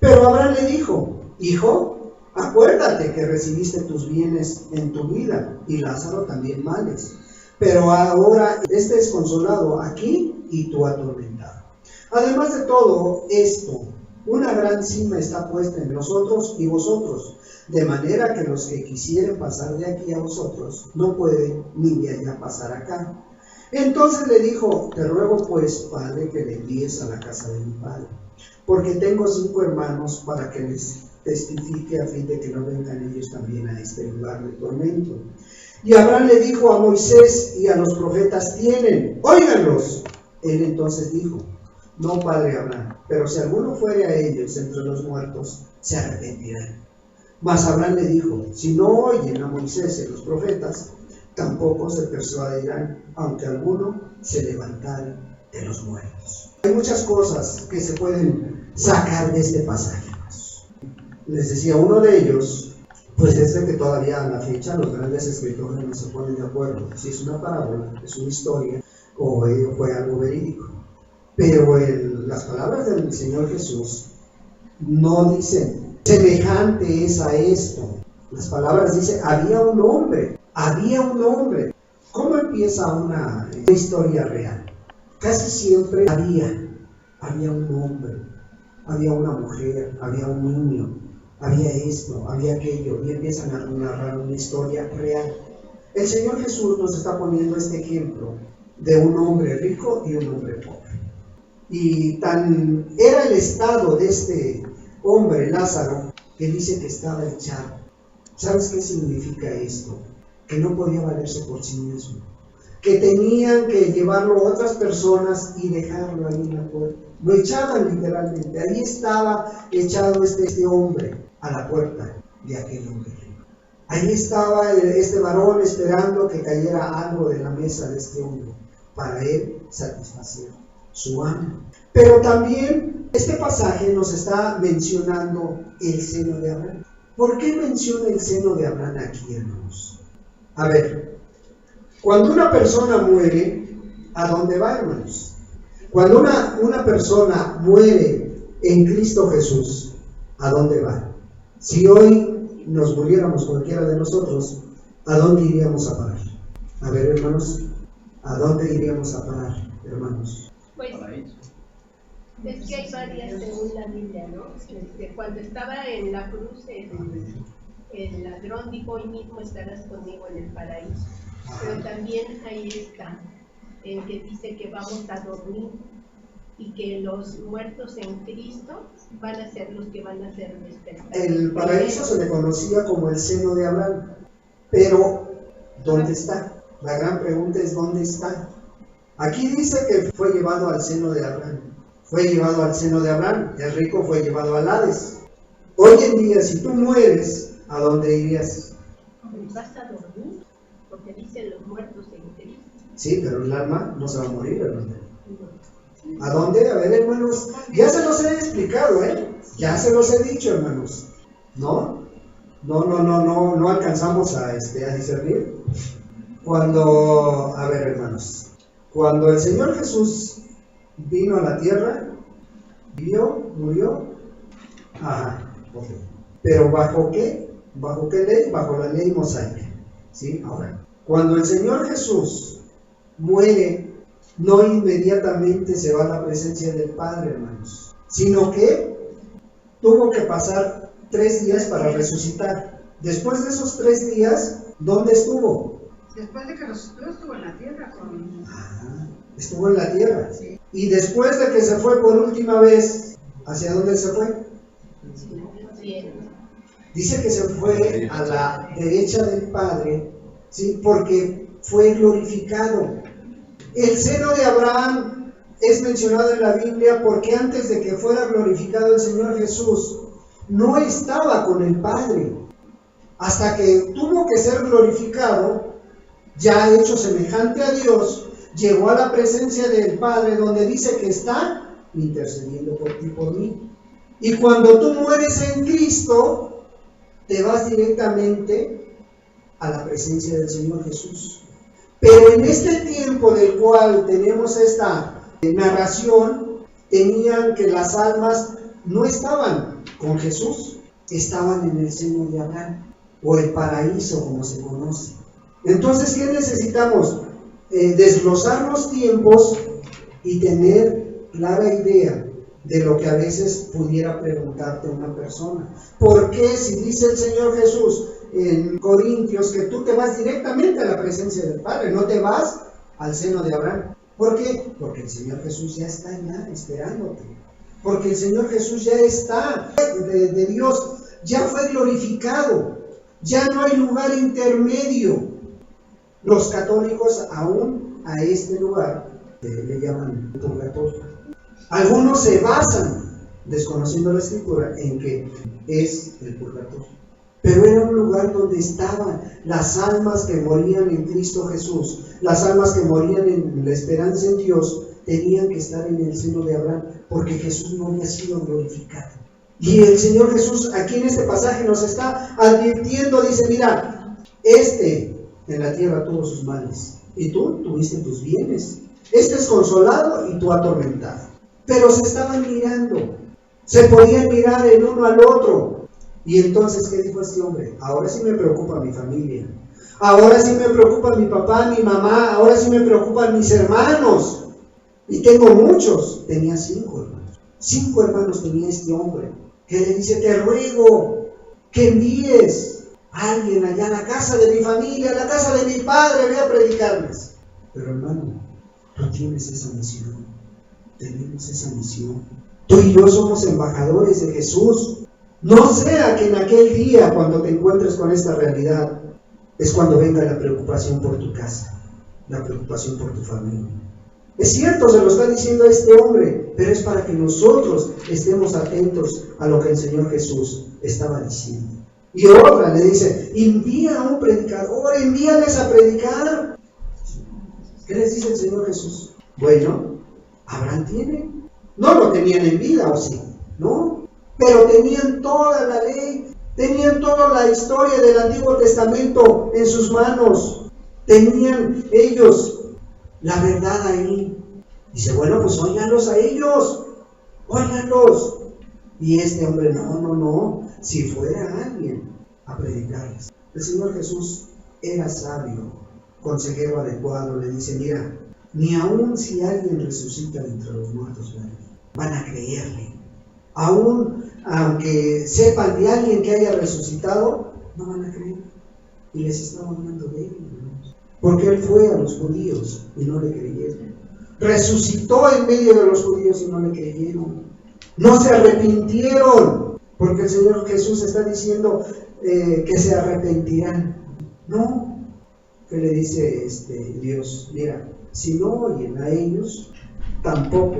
Pero Abraham le dijo: Hijo, acuérdate que recibiste tus bienes en tu vida, y Lázaro también males, pero ahora este es consolado aquí y tú atormentado. Además de todo esto, una gran cima está puesta en nosotros y vosotros, de manera que los que quisieren pasar de aquí a vosotros no pueden ni de allá pasar acá. Entonces le dijo: Te ruego pues, padre, que le envíes a la casa de mi padre, porque tengo 5 hermanos, para que les testifique, a fin de que no vengan ellos también a este lugar de tormento. Y Abraham le dijo: a Moisés y a los profetas tienen, óiganlos. Él entonces dijo: No, padre Abraham, pero si alguno fuere a ellos entre los muertos, se arrepentirán. Mas Abraham le dijo: Si no oyen a Moisés y a los profetas, tampoco se persuadirán, aunque alguno se levantare de los muertos. Hay muchas cosas que se pueden sacar de este pasaje. Les decía, uno de ellos, pues es de que todavía a la fecha los grandes escritores no se ponen de acuerdo si es una parábola, es una historia o fue algo verídico. Pero las palabras del Señor Jesús no dicen semejante es a esto. Las palabras dicen: había un hombre. ¿Cómo empieza una historia real? Casi siempre había un hombre, había una mujer, había un niño, había esto, había aquello, y empiezan a narrar una historia real. El Señor Jesús nos está poniendo este ejemplo de un hombre rico y un hombre pobre. Y tan era el estado de este hombre, Lázaro, que dice que estaba echado. ¿Sabes qué significa esto? Que no podía valerse por sí mismo, que tenían que llevarlo a otras personas y dejarlo ahí en la puerta. Lo echaban literalmente, ahí estaba echado este hombre a la puerta. de aquel hombre rico. Ahí estaba este varón esperando que cayera algo de la mesa de este hombre para él satisfacer su hambre. Pero también este pasaje nos está mencionando el seno de Abraham. ¿Por qué menciona el seno de Abraham aquí, hermanos? A ver, cuando una persona muere, ¿a dónde va, hermanos? Cuando una persona muere en Cristo Jesús, ¿a dónde va? Si hoy nos muriéramos cualquiera de nosotros, ¿a dónde iríamos a parar? A ver, hermanos, ¿a dónde iríamos a parar, hermanos? Pues es que hay varias según la Biblia, ¿no? Cuando estaba en la cruz, el ladrón dijo: hoy mismo estarás conmigo en el paraíso. Pero también ahí está, en que dice que vamos a dormir y que los muertos en Cristo van a ser los que van a ser despertados. El paraíso se le conocía como el seno de Abraham, pero ¿dónde está? La gran pregunta es ¿dónde está? Aquí dice que fue llevado al seno de Abraham. Fue llevado al seno de Abraham. El rico fue llevado al Hades. Hoy en día, si tú mueres, ¿a dónde irías? Vas a dormir, porque dicen los muertos en Cristo. Sí, pero el alma no se va a morir, hermano. ¿A dónde? A ver, hermanos, ya se los he explicado, ya se los he dicho, hermanos. No alcanzamos a discernir. A ver, hermanos, cuando el Señor Jesús vino a la tierra, vivió, murió, okay. Pero ¿bajo qué? ¿Bajo qué ley? Bajo la ley mosaica. ¿Sí? Ahora, cuando el Señor Jesús muere, no inmediatamente se va a la presencia del Padre, hermanos, sino que tuvo que pasar 3 días para resucitar. Después de esos 3 días, ¿dónde estuvo? Después de que resucitó, estuvo en la tierra estuvo en la tierra. Sí. Y después de que se fue por última vez, ¿hacia dónde se fue? Dice que se fue a la derecha del Padre, ¿sí? Porque fue glorificado. El seno de Abraham es mencionado en la Biblia porque antes de que fuera glorificado el Señor Jesús, no estaba con el Padre. Hasta que tuvo que ser glorificado, ya hecho semejante a Dios, llegó a la presencia del Padre, donde dice que está intercediendo por ti, por mí. Y cuando tú mueres en Cristo, te vas directamente a la presencia del Señor Jesús. Pero en este tiempo del cual tenemos esta narración, tenían que las almas no estaban con Jesús, estaban en el seno de Abraham, o el paraíso como se conoce. Entonces, ¿qué necesitamos? Desglosar los tiempos y tener clara idea de lo que a veces pudiera preguntarte una persona. ¿Por qué si dice el Señor Jesús en Corintios que tú te vas directamente a la presencia del Padre, no te vas al seno de Abraham? ¿Por qué? Porque el Señor Jesús ya está allá esperándote. Porque el Señor Jesús ya está de Dios, ya fue glorificado, ya no hay lugar intermedio. Los católicos aún a este lugar le llaman purgatorio. Algunos se basan, desconociendo la Escritura, en que es el purgatorio. Pero era un lugar donde estaban las almas que morían en Cristo Jesús, las almas que morían en la esperanza en Dios, tenían que estar en el seno de Abraham, porque Jesús no había sido glorificado. Y el Señor Jesús aquí en este pasaje nos está advirtiendo, dice, mira, en la tierra tuvo sus males, y tú tuviste tus bienes. Es consolado y tú atormentado. Pero se estaban mirando, se podían mirar el uno al otro. Y entonces, ¿qué dijo este hombre? Ahora sí me preocupa mi familia, ahora sí me preocupa mi papá, mi mamá, ahora sí me preocupan mis hermanos. Y tengo muchos. Tenía 5 hermanos. 5 hermanos tenía este hombre, que le dice, te ruego que envíes a alguien allá a la casa de mi familia, a la casa de mi padre, ve a predicarles. Pero hermano, tú tienes esa misión, tenemos esa misión. Tú y yo somos embajadores de Jesús. No sea que en aquel día, cuando te encuentres con esta realidad, es cuando venga la preocupación por tu casa, la preocupación por tu familia. Es cierto, se lo está diciendo a este hombre, pero es para que nosotros estemos atentos a lo que el Señor Jesús estaba diciendo. Y otra le dice, envía a un predicador, envíales a predicar. ¿Qué les dice el Señor Jesús? Bueno, Abraham tiene. No lo tenían en vida, ¿o sí? No, pero tenían toda la ley, tenían toda la historia del Antiguo Testamento en sus manos. Tenían ellos la verdad ahí. Dice, bueno, pues óiganlos a ellos, óiganlos. Y este hombre, no, si fuera alguien a predicarles. El Señor Jesús era sabio, consejero adecuado, le dice, mira, ni aun si alguien resucita de entre los muertos, van a creerle. Aún aunque sepan de alguien que haya resucitado, no van a creer. Y les estaba hablando de él, porque él fue a los judíos y no le creyeron. Resucitó en medio de los judíos y no le creyeron. No se arrepintieron, porque el Señor Jesús está diciendo que se arrepentirán. No, que le dice Dios, mira, si no oyen a ellos, tampoco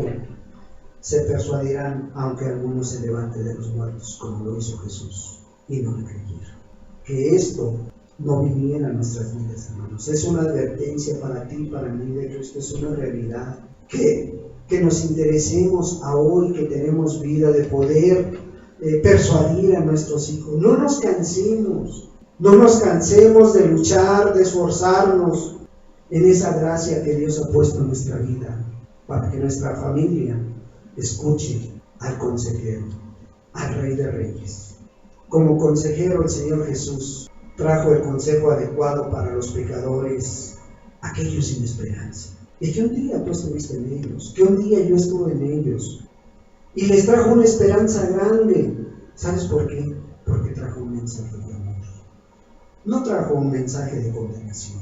se persuadirán, aunque alguno se levante de los muertos, como lo hizo Jesús, y no le creyeron. Que esto no viniera a nuestras vidas, hermanos. Es una advertencia para ti, para mí, de que esto es una realidad. Que nos interesemos a hoy que tenemos vida, de poder persuadir a nuestros hijos. No nos cansemos de luchar, de esforzarnos en esa gracia que Dios ha puesto en nuestra vida, para que nuestra familia escuche al consejero, al Rey de Reyes. Como consejero, el Señor Jesús trajo el consejo adecuado para los pecadores, aquellos sin esperanza. Y que un día tú estuviste en ellos, que un día yo estuve en ellos, y les trajo una esperanza grande. ¿Sabes por qué? Porque trajo un mensaje de amor. No trajo un mensaje de condenación.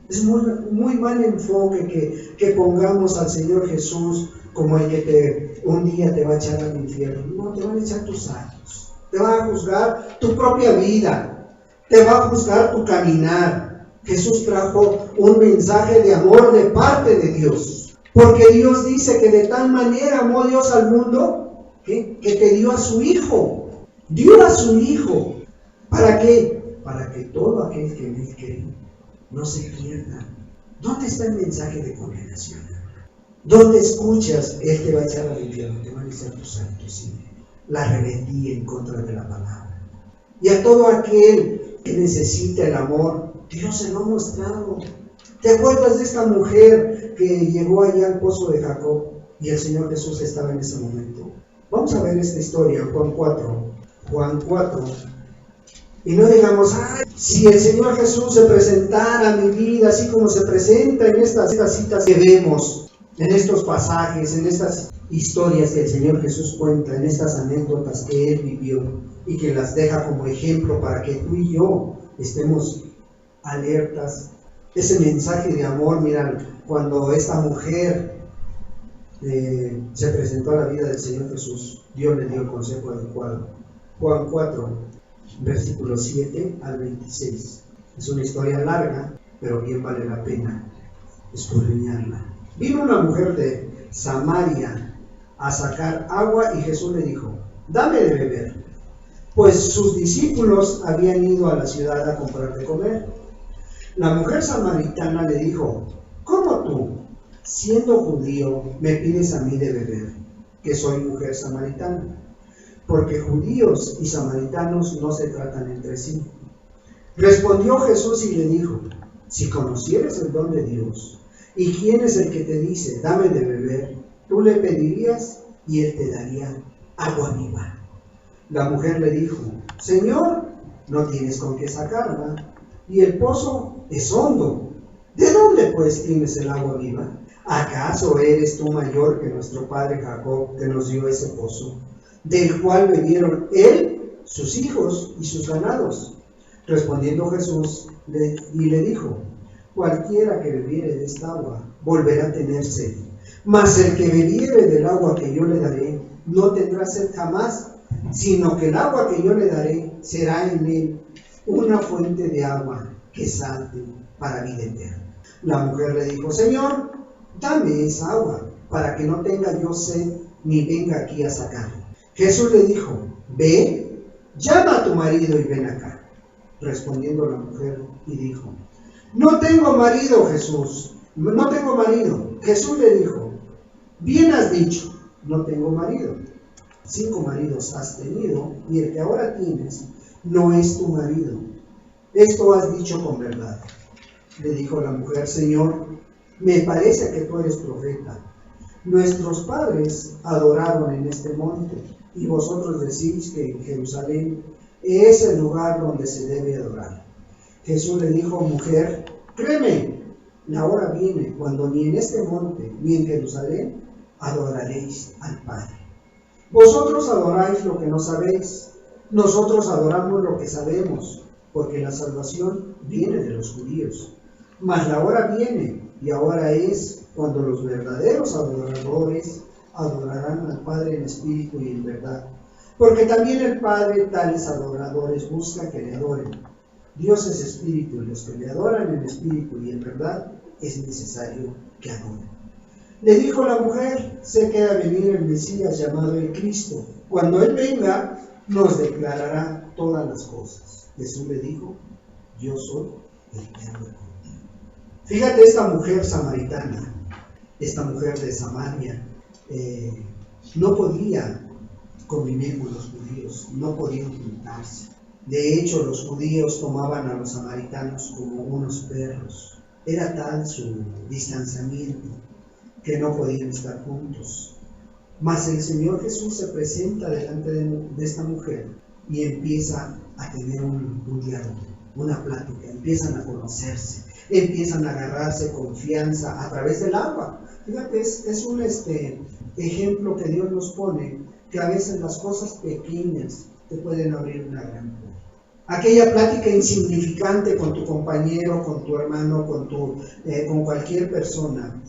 Es muy mal enfoque que pongamos al Señor Jesús como el que un día te va a echar al infierno. No, te van a echar tus actos, te va a juzgar tu propia vida, te va a juzgar tu caminar. Jesús trajo un mensaje de amor de parte de Dios, porque Dios dice que de tal manera amó Dios al mundo que te dio a su Hijo. Dio a su Hijo. ¿Para qué? Para que todo aquel que en Él cree no se pierda. ¿Dónde está el mensaje de condenación? ¿Dónde escuchas? Él te va a echar al infierno, te van a echar tus actos, sí. La rebeldía en contra de la palabra. Y a todo aquel que necesita el amor, Dios se lo ha mostrado. ¿Te acuerdas de esta mujer que llegó allá al pozo de Jacob y el Señor Jesús estaba en ese momento? Vamos a ver esta historia en Juan 4. Juan 4. Y no digamos, si el Señor Jesús se presentara a mi vida así como se presenta en estas citas que vemos, en estos pasajes, en estas historias que el Señor Jesús cuenta, en estas anécdotas que Él vivió y que las deja como ejemplo para que tú y yo estemos alertas. Ese mensaje de amor, miran, cuando esta mujer se presentó a la vida del Señor Jesús, Dios le dio el consejo adecuado. Juan 4, versículos 7 al 26. Es una historia larga, pero bien vale la pena escudriñarla. Vino una mujer de Samaria a sacar agua y Jesús le dijo, dame de beber, pues sus discípulos habían ido a la ciudad a comprar de comer. La mujer samaritana le dijo, ¿cómo tú, siendo judío, me pides a mí de beber, que soy mujer samaritana? Porque judíos y samaritanos no se tratan entre sí. Respondió Jesús y le dijo, si conocieras el don de Dios, y quién es el que te dice, dame de beber, tú le pedirías y él te daría agua viva. La mujer le dijo, Señor, no tienes con qué sacarla, y el pozo es hondo. ¿De dónde pues tienes el agua viva? ¿Acaso eres tú mayor que nuestro padre Jacob, que nos dio ese pozo, del cual bebieron él, sus hijos y sus ganados? Respondiendo Jesús le dijo, cualquiera que bebiere de esta agua volverá a tener sed, mas el que bebiere del agua que yo le daré no tendrá sed jamás, sino que el agua que yo le daré será en él una fuente de agua que salte para vida eterna. La mujer le dijo, Señor, dame esa agua para que no tenga yo sed ni venga aquí a sacarla. Jesús le dijo, ve llama a tu marido y ven acá. Respondiendo la mujer y dijo, no tengo marido, Jesús, no tengo marido. Jesús le dijo, bien has dicho, no tengo marido. 5 maridos has tenido y el que ahora tienes no es tu marido. Esto has dicho con verdad. Le dijo la mujer, Señor, me parece que tú eres profeta. Nuestros padres adoraron en este monte y vosotros decís que en Jerusalén es el lugar donde se debe adorar. Jesús le dijo, mujer, créeme, la hora viene cuando ni en este monte ni en Jerusalén adoraréis al Padre. Vosotros adoráis lo que no sabéis, nosotros adoramos lo que sabemos, porque la salvación viene de los judíos. Mas la hora viene, y ahora es, cuando los verdaderos adoradores adorarán al Padre en espíritu y en verdad. Porque también el Padre tales adoradores busca que le adoren. Dios es espíritu, y los que le adoran en espíritu y en verdad es necesario que adoren. Le dijo la mujer, sé que ha de venir el Mesías llamado el Cristo. Cuando Él venga, nos declarará todas las cosas. Jesús le dijo, yo soy el que habla contigo. Fíjate, esta mujer samaritana, esta mujer de Samaria, no podía convivir con los judíos, no podían juntarse. De hecho, los judíos tomaban a los samaritanos como unos perros. Era tal su distanciamiento que no podían estar juntos. Mas el Señor Jesús se presenta delante de esta mujer y empieza a tener un diálogo, una plática, empiezan a conocerse, empiezan a agarrarse confianza a través del agua. Fíjate, es un ejemplo que Dios nos pone, que a veces las cosas pequeñas te pueden abrir una gran puerta. Aquella plática insignificante con tu compañero, con tu hermano, con cualquier persona,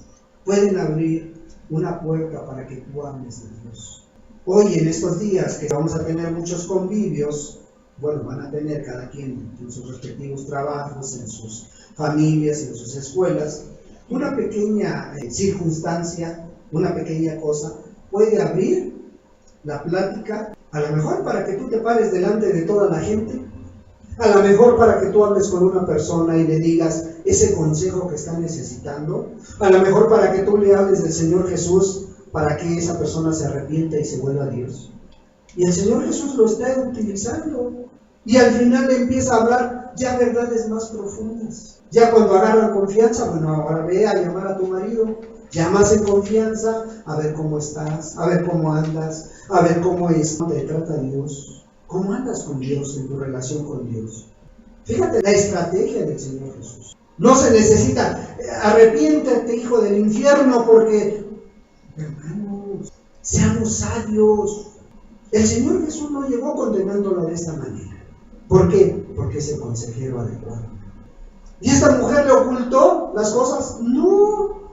pueden abrir una puerta para que tú hables de Dios. Hoy, en estos días que vamos a tener muchos convivios, bueno, van a tener cada quien en sus respectivos trabajos, en sus familias, en sus escuelas, una pequeña circunstancia, una pequeña cosa, puede abrir la plática, a lo mejor para que tú te pares delante de toda la gente, a lo mejor para que tú hables con una persona y le digas ese consejo que está necesitando, a lo mejor para que tú le hables del Señor Jesús, para que esa persona se arrepienta y se vuelva a Dios. Y el Señor Jesús lo está utilizando. Y al final le empieza a hablar ya verdades más profundas. Ya cuando agarran confianza, bueno, ahora ve a llamar a tu marido, llamas en confianza, a ver cómo estás, a ver cómo andas, a ver cómo te trata Dios. ¿Cómo andas con Dios en tu relación con Dios? Fíjate la estrategia del Señor Jesús. No se necesita, arrepiéntete, hijo del infierno, porque, hermanos, seamos sabios. El Señor Jesús no llegó condenándolo de esta manera. ¿Por qué? Porque es el consejero adecuado. ¿Y esta mujer le ocultó las cosas? No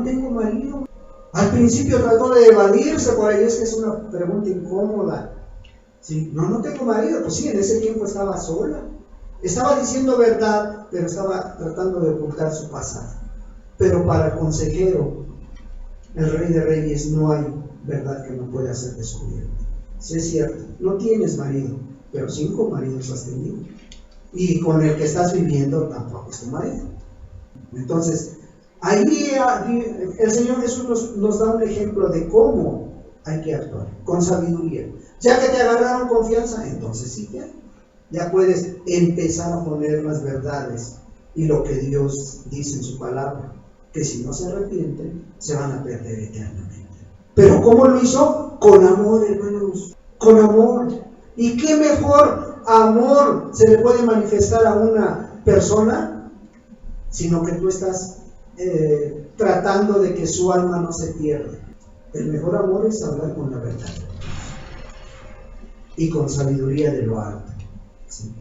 tengo marido. Al principio trató de evadirse por ahí, es que es una pregunta incómoda. ¿Sí? No tengo marido. Pues sí, en ese tiempo estaba sola. Estaba diciendo verdad, pero estaba tratando de ocultar su pasado. Pero para el consejero, el Rey de Reyes, no hay verdad que no pueda ser descubierta. Sí, es cierto, no tienes marido, pero 5 maridos has tenido. Y con el que estás viviendo tampoco es tu marido. Entonces, ahí el Señor Jesús nos da un ejemplo de cómo hay que actuar, con sabiduría. Ya que te agarraron confianza, entonces sí ya puedes empezar a poner las verdades y lo que Dios dice en su palabra, que si no se arrepienten, se van a perder eternamente. Pero ¿cómo lo hizo? Con amor, hermanos, con amor. ¿Y qué mejor amor se le puede manifestar a una persona, sino que tú estás tratando de que su alma no se pierda? El mejor amor es hablar con la verdad y con sabiduría de lo alto. ¿Sí?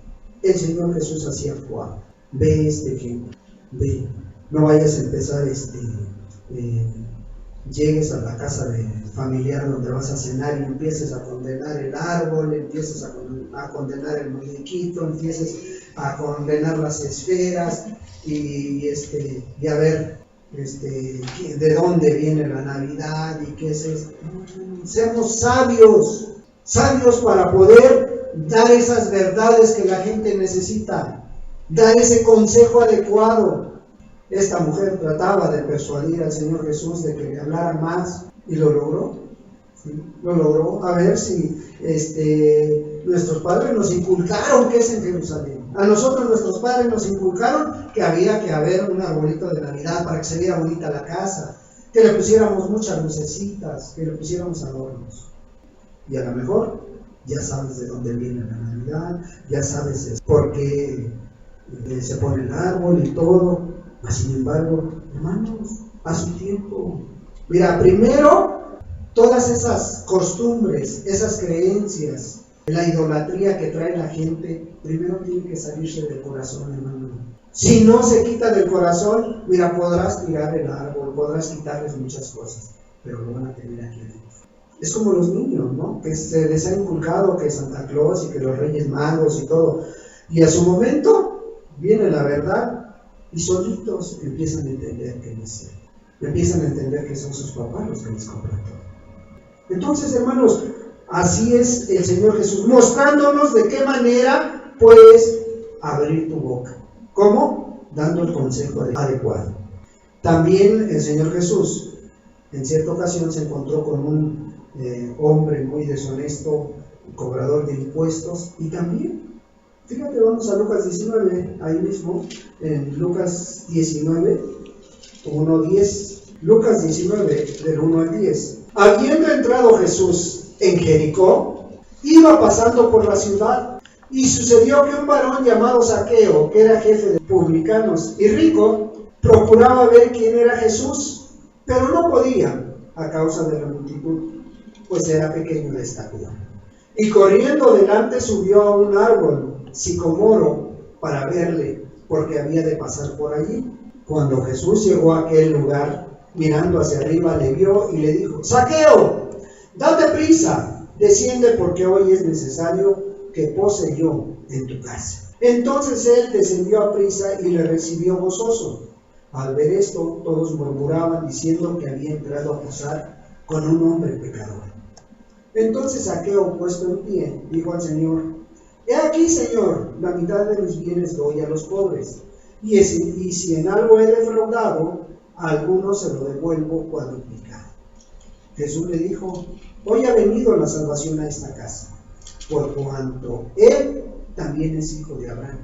El Señor Jesús así actuaba. Ve este ejemplo, ve. No vayas a empezar llegues a la casa familiar donde vas a cenar y empieces a condenar el árbol, empieces a condenar el muñequito, empieces a condenar las esferas y a ver de dónde viene la Navidad y qué es esto. Seamos sabios, sabios para poder dar esas verdades que la gente necesita, dar ese consejo adecuado. Esta mujer trataba de persuadir al Señor Jesús de que le hablara más y lo logró. ¿Sí? Lo logró. A ver si nuestros padres nos inculcaron que es en Jerusalén. A nosotros nuestros padres nos inculcaron que había que haber un arbolito de Navidad para que se viera bonita la casa, que le pusiéramos muchas lucecitas, que le pusiéramos adornos. Y a lo mejor ya sabes de dónde viene la Navidad, ya sabes por qué se pone el árbol y todo. Sin embargo, hermanos, a su tiempo. Mira, primero, todas esas costumbres, esas creencias, la idolatría que trae la gente, primero tiene que salirse del corazón, hermano. Si no se quita del corazón, mira, podrás tirar el árbol, podrás quitarles muchas cosas, pero lo van a tener aquí adentro. Es como los niños, ¿no? Que se les ha inculcado que Santa Claus y que los Reyes Magos y todo. Y a su momento viene la verdad y solitos empiezan a entender que no es cierto. Empiezan a entender que son sus papás los que les compran todo. Entonces, hermanos, así es el Señor Jesús, mostrándonos de qué manera puedes abrir tu boca. ¿Cómo? Dando el consejo adecuado. También el Señor Jesús, en cierta ocasión, se encontró con un hombre muy deshonesto, cobrador de impuestos, y también, fíjate, vamos a Lucas 19, ahí mismo, en Lucas 19, 1-10, Lucas 19, del 1 al 10. Habiendo entrado Jesús en Jericó, iba pasando por la ciudad, y sucedió que un varón llamado Zaqueo, que era jefe de publicanos y rico, procuraba ver quién era Jesús, pero no podía a causa de la multitud, pues era pequeño de estatura. Y corriendo delante subió a un árbol sicomoro para verle, porque había de pasar por allí. Cuando Jesús llegó a aquel lugar, mirando hacia arriba, le vio y le dijo: Zaqueo, date prisa, desciende, porque hoy es necesario que pose yo en tu casa. Entonces él descendió a prisa y le recibió gozoso. Al ver esto, todos murmuraban, diciendo que había entrado a posar con un hombre pecador. Entonces Zaqueo, puesto en pie, dijo al Señor: He aquí, Señor, la mitad de mis bienes doy a los pobres, y si en algo he defraudado, a algunos se lo devuelvo cuadruplicado. Jesús le dijo: Hoy ha venido la salvación a esta casa, por cuanto él también es hijo de Abraham,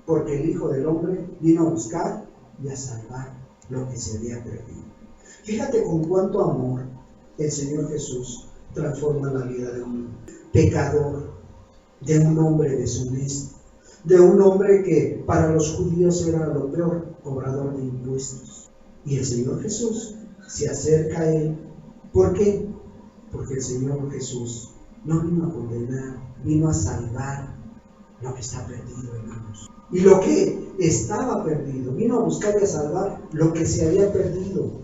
porque el Hijo del Hombre vino a buscar y a salvar lo que se había perdido. Fíjate con cuánto amor el Señor Jesús transforma la vida de un pecador, de un hombre deshonesto, de un hombre que para los judíos era lo peor, cobrador de impuestos. Y el Señor Jesús se acerca a él. ¿Por qué? Porque el Señor Jesús no vino a condenar, vino a salvar lo que está perdido, hermanos. Y lo que estaba perdido, vino a buscar y a salvar lo que se había perdido.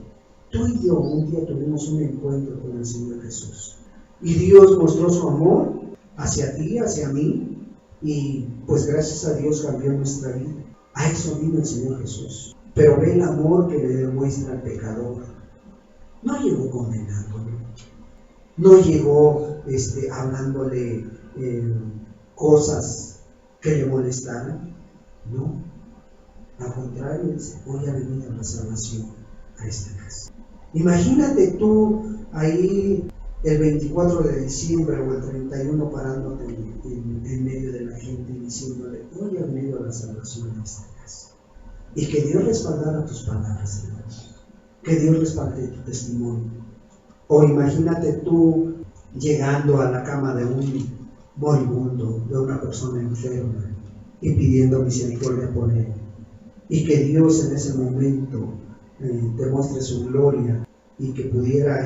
Tú y yo un día tuvimos un encuentro con el Señor Jesús. Y Dios mostró su amor hacia ti, hacia mí, y pues gracias a Dios cambió nuestra vida. A eso vino el Señor Jesús. Pero ve el amor que le demuestra al pecador. No llegó condenándolo, no llegó hablándole cosas que le molestaran, no. Al contrario, hoy ha venido la salvación a esta casa. Imagínate tú ahí el 24 de diciembre o el 31 parándote en medio de la gente y diciéndole: hoy ha venido la salvación a esta casa. Y que Dios respaldara tus palabras, hermanos. Que Dios respalde tu testimonio. O imagínate tú llegando a la cama de un moribundo, de una persona enferma, y pidiendo misericordia por él. Y que Dios en ese momento te muestre su gloria y que pudiera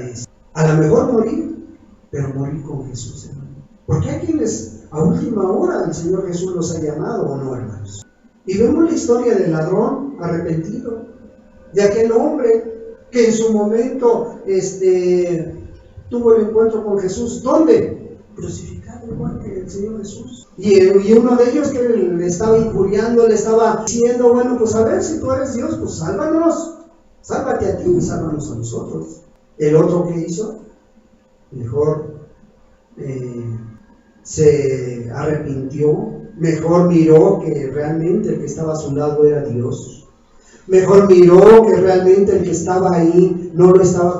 a lo mejor morir, pero morir con Jesús, hermano. Porque hay quienes a última hora el Señor Jesús los ha llamado, ¿o no, hermanos? Y vemos la historia del ladrón arrepentido, de aquel hombre que en su momento tuvo el encuentro con Jesús. ¿Dónde? Crucificado igual que el Señor Jesús. Y uno de ellos que le estaba injuriando, le estaba diciendo: bueno, pues a ver, si tú eres Dios, pues sálvanos, sálvate a ti y sálvanos a nosotros. El otro que hizo, mejor se arrepintió, mejor miró que realmente el que estaba a su lado era Dios. Mejor miró que realmente el que estaba ahí no lo estaba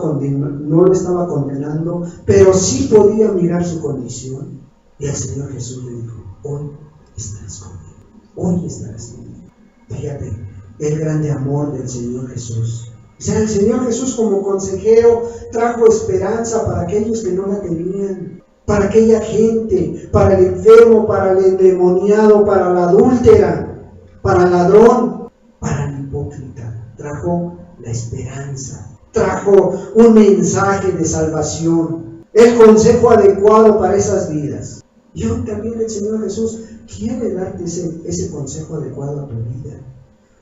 condenando, pero sí podía mirar su condición. Y el Señor Jesús le dijo: hoy estarás conmigo, hoy estarás conmigo. Fíjate, el grande amor del Señor Jesús. O sea, el Señor Jesús como consejero trajo esperanza para aquellos que no la tenían, para aquella gente, para el enfermo, para el endemoniado, para la adúltera, para el ladrón, para el hipócrita. Trajo la esperanza, trajo un mensaje de salvación, el consejo adecuado para esas vidas. Y hoy también el Señor Jesús quiere darte ese consejo adecuado a tu vida.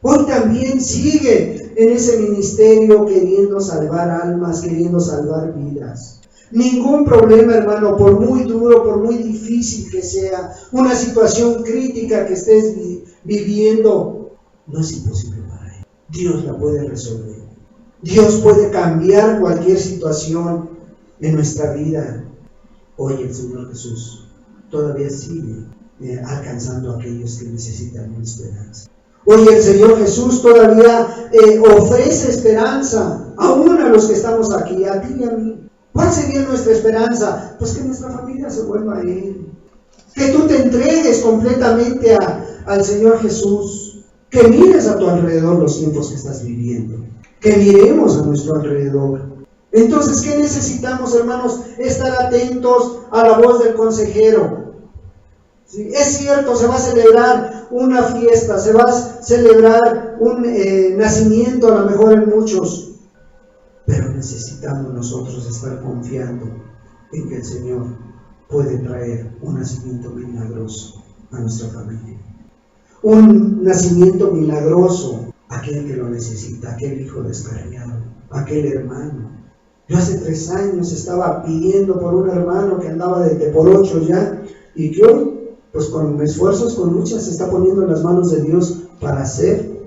Hoy también sigue en ese ministerio queriendo salvar almas, queriendo salvar vidas. Ningún problema, hermano, por muy duro, por muy difícil que sea, una situación crítica que estés viviendo, no es imposible para Él. Dios la puede resolver. Dios puede cambiar cualquier situación en nuestra vida. Hoy el Señor Jesús todavía sigue alcanzando a aquellos que necesitan una esperanza. Hoy el Señor Jesús todavía ofrece esperanza, aún a los que estamos aquí, a ti y a mí. ¿Cuál sería nuestra esperanza? Pues que nuestra familia se vuelva a Él. Que tú te entregues completamente al Señor Jesús. Que mires a tu alrededor los tiempos que estás viviendo. Que miremos a nuestro alrededor. Entonces, ¿qué necesitamos, hermanos? Estar atentos a la voz del consejero. ¿Sí? Es cierto, se va a celebrar una fiesta, se va a celebrar un nacimiento, a lo mejor en muchos. Pero necesitamos nosotros estar confiando en que el Señor puede traer un nacimiento milagroso a nuestra familia. Un nacimiento milagroso a aquel que lo necesita, aquel hijo descarriado, aquel hermano. Yo hace 3 años estaba pidiendo por un hermano que andaba de por 8 ya, y que hoy, pues con esfuerzos, con luchas, se está poniendo en las manos de Dios para hacer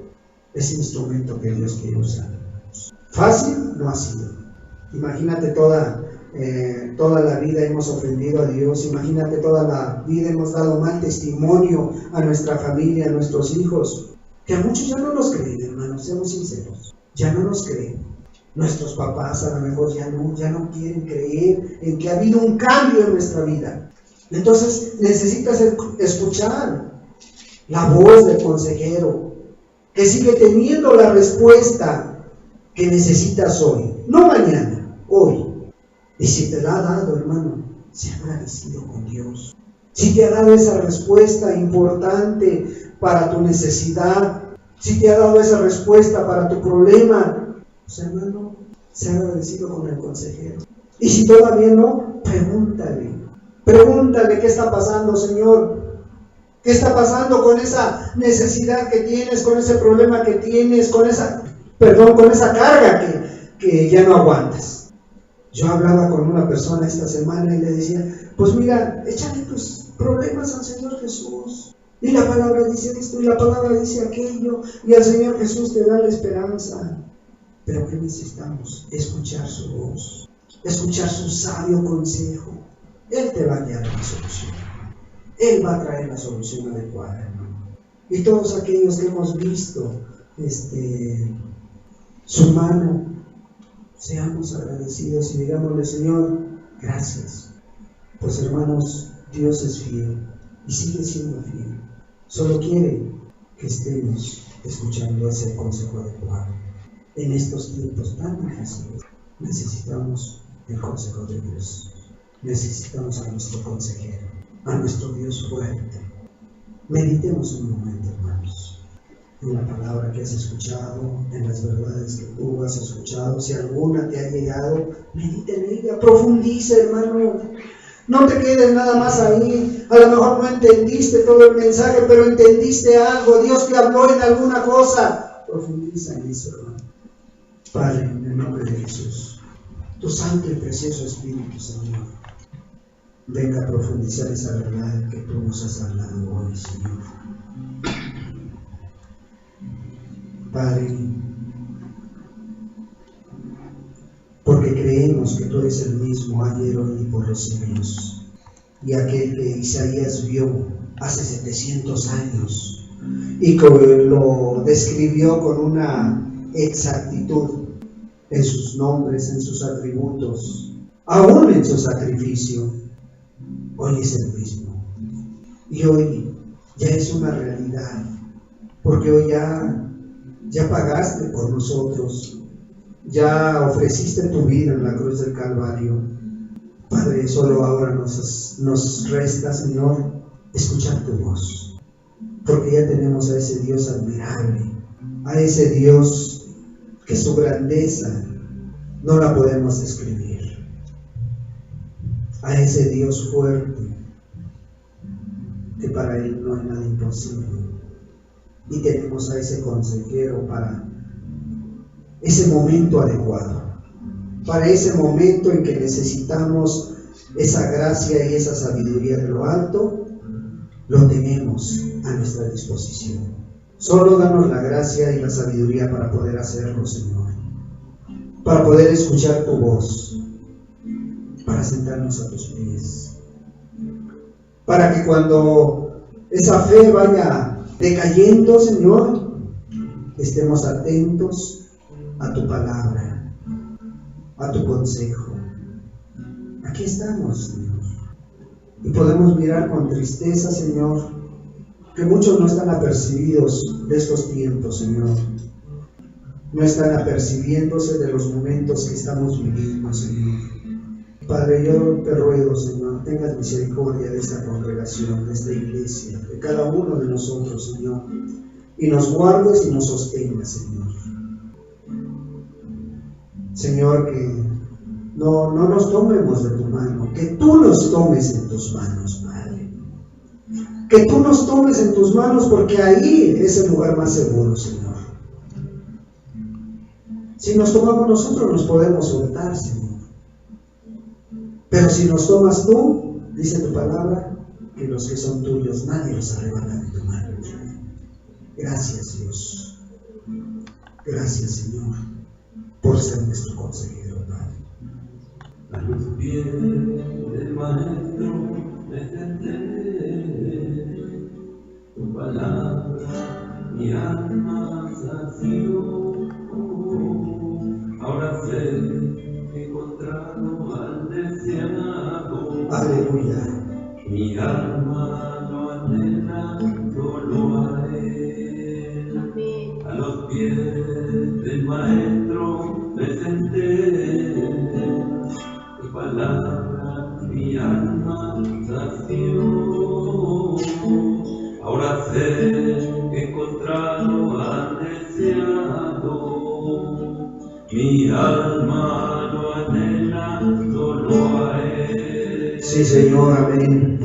ese instrumento que Dios quiere usar. Fácil no ha sido. Imagínate toda la vida hemos ofendido a Dios. Imagínate toda la vida hemos dado mal testimonio a nuestra familia, a nuestros hijos, que a muchos ya no nos creen, hermanos, seamos sinceros, ya no nos creen. Nuestros papás a lo mejor ya no quieren creer en que ha habido un cambio en nuestra vida. Entonces necesitas escuchar la voz del consejero, que sigue teniendo la respuesta que necesitas hoy, no mañana, hoy. Y si te la ha dado, hermano, sea agradecido con Dios. Si te ha dado esa respuesta importante para tu necesidad, si te ha dado esa respuesta para tu problema, pues hermano, sea agradecido con el consejero. Y si todavía no, pregúntale qué está pasando, Señor. ¿Qué está pasando con esa necesidad que tienes, con ese problema que tienes, con esa carga que ya no aguantas? Yo hablaba con una persona esta semana y le decía, pues mira, échale tus problemas al Señor Jesús. Y la palabra dice esto, y la palabra dice aquello, y al Señor Jesús te da la esperanza. Pero ¿qué necesitamos? Escuchar su voz, escuchar su sabio consejo. Él te va a guiar a la solución. Él va a traer la solución adecuada, hermano. Y todos aquellos que hemos visto su mano, seamos agradecidos y digámosle, Señor, gracias. Pues hermanos, Dios es fiel y sigue siendo fiel. Solo quiere que estemos escuchando ese consejo adecuado. En estos tiempos tan difíciles necesitamos el consejo de Dios. Necesitamos a nuestro consejero, a nuestro Dios fuerte. Meditemos un momento, hermanos, en la palabra que has escuchado, en las verdades que tú has escuchado. Si alguna te ha llegado, medita en ella, profundiza, hermano. No te quedes nada más ahí. A lo mejor no entendiste todo el mensaje, pero entendiste algo. Dios te habló en alguna cosa. Profundiza en eso, hermano. Padre, en el nombre de Jesús, tu santo y precioso Espíritu, Señor, venga a profundizar esa verdad que tú nos has hablado hoy, Señor. Padre, porque creemos que tú eres el mismo ayer, hoy y por los siglos. y aquel que Isaías vio hace 700 años y que lo describió con una exactitud en sus nombres, en sus atributos, aún en su sacrificio, hoy es el mismo. Y hoy ya es una realidad, porque hoy ya pagaste por nosotros, ya ofreciste tu vida en la cruz del Calvario. Padre, solo ahora nos resta, Señor, escuchar tu voz, porque ya tenemos a ese Dios admirable, a ese Dios que su grandeza no la podemos describir, a ese Dios fuerte, que para Él no hay nada imposible, y tenemos a ese consejero para ese momento adecuado, para ese momento en que necesitamos esa gracia y esa sabiduría de lo alto. Lo tenemos a nuestra disposición. Solo danos la gracia y la sabiduría para poder hacerlo, Señor, para poder escuchar tu voz, para sentarnos a tus pies, para que cuando esa fe vaya decayendo, Señor, estemos atentos a tu palabra, a tu consejo. Aquí estamos, Señor, y podemos mirar con tristeza, Señor, que muchos no están apercibidos de estos tiempos, Señor, no están apercibiéndose de los momentos que estamos viviendo, Señor. Padre, yo te ruego, Señor, tengas misericordia de esta congregación, de esta iglesia, de cada uno de nosotros, Señor, y nos guardes y nos sostengas, Señor. Señor, que no nos tomemos de tu mano, que tú nos tomes en tus manos, Padre. Que tú nos tomes en tus manos, porque ahí es el lugar más seguro, Señor. Si nos tomamos nosotros, nos podemos soltar, Señor. Pero si nos tomas tú, dice tu palabra, que los que son tuyos nadie los arrebata de tu mano. Gracias, Dios. Gracias, Señor, por ser nuestro consejero, Padre. A los pies del Maestro me senté, tu palabra mi alma sació. Ahora sé que he encontrado al deseado. Aleluya. Mi alma lo anhela solo a Él. Amén. A los pies del Maestro me senté, tu palabra mi alma sació. Ahora sé que he encontrado al deseado. Mi alma lo anhela solo a Él. Sí, Señor, amén.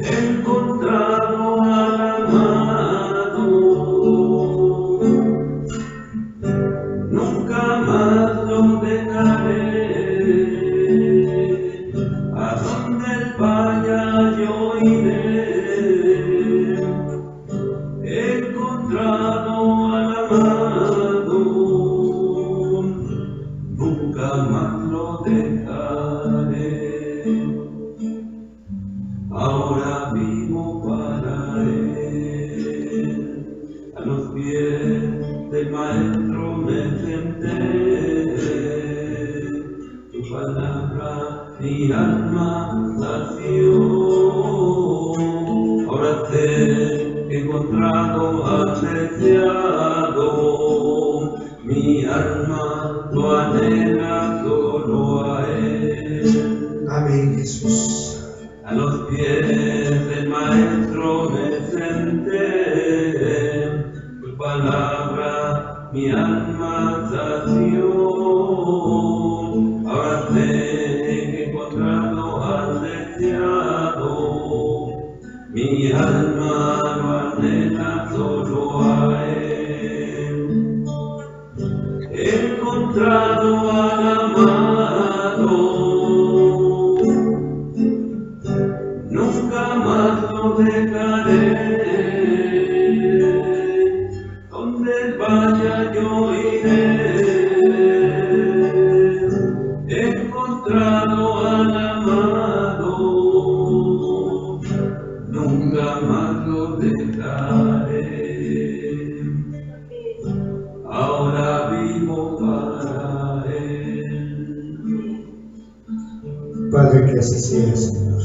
He encontrado al amado, nunca más lo dejaré. A donde Él vaya yo iré. He encontrado al amado, nunca más lo dejaré. Ahora vivo para Él. A los pies del Maestro me senté, tu palabra mi alma sació. Ahora sé que he encontrado al deseado. Mi alma lo anhela solo a Él. Amén, Jesús. A los pies del Maestro me senté, tu palabra mi alma sació. Ahora sé que he encontrado al deseado. Mi alma lo anhela solo a Él. He encontrado al amado, nunca más lo dejaré. Donde Él vaya yo iré. He encontrado al amado, Padre, que así sea, Señor.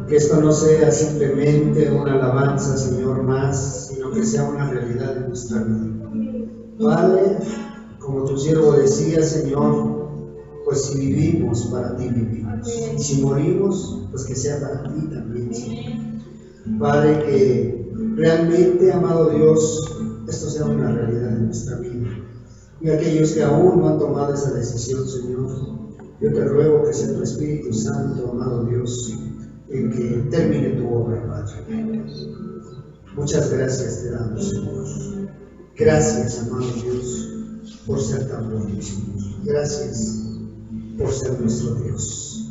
Que esto no sea simplemente una alabanza, Señor, más, sino que sea una realidad en nuestra vida. Padre, como tu siervo decía, Señor, pues si vivimos, para ti vivimos. Y si morimos, pues que sea para ti también, Señor. Padre, que realmente, amado Dios, esto sea una realidad en nuestra vida. Y aquellos que aún no han tomado esa decisión, Señor, yo te ruego que sea tu Espíritu Santo, amado Dios, en que termine tu obra, Padre. Muchas gracias te damos, Señor. Gracias, amado Dios, por ser tan bueno, Señor. Gracias por ser nuestro Dios.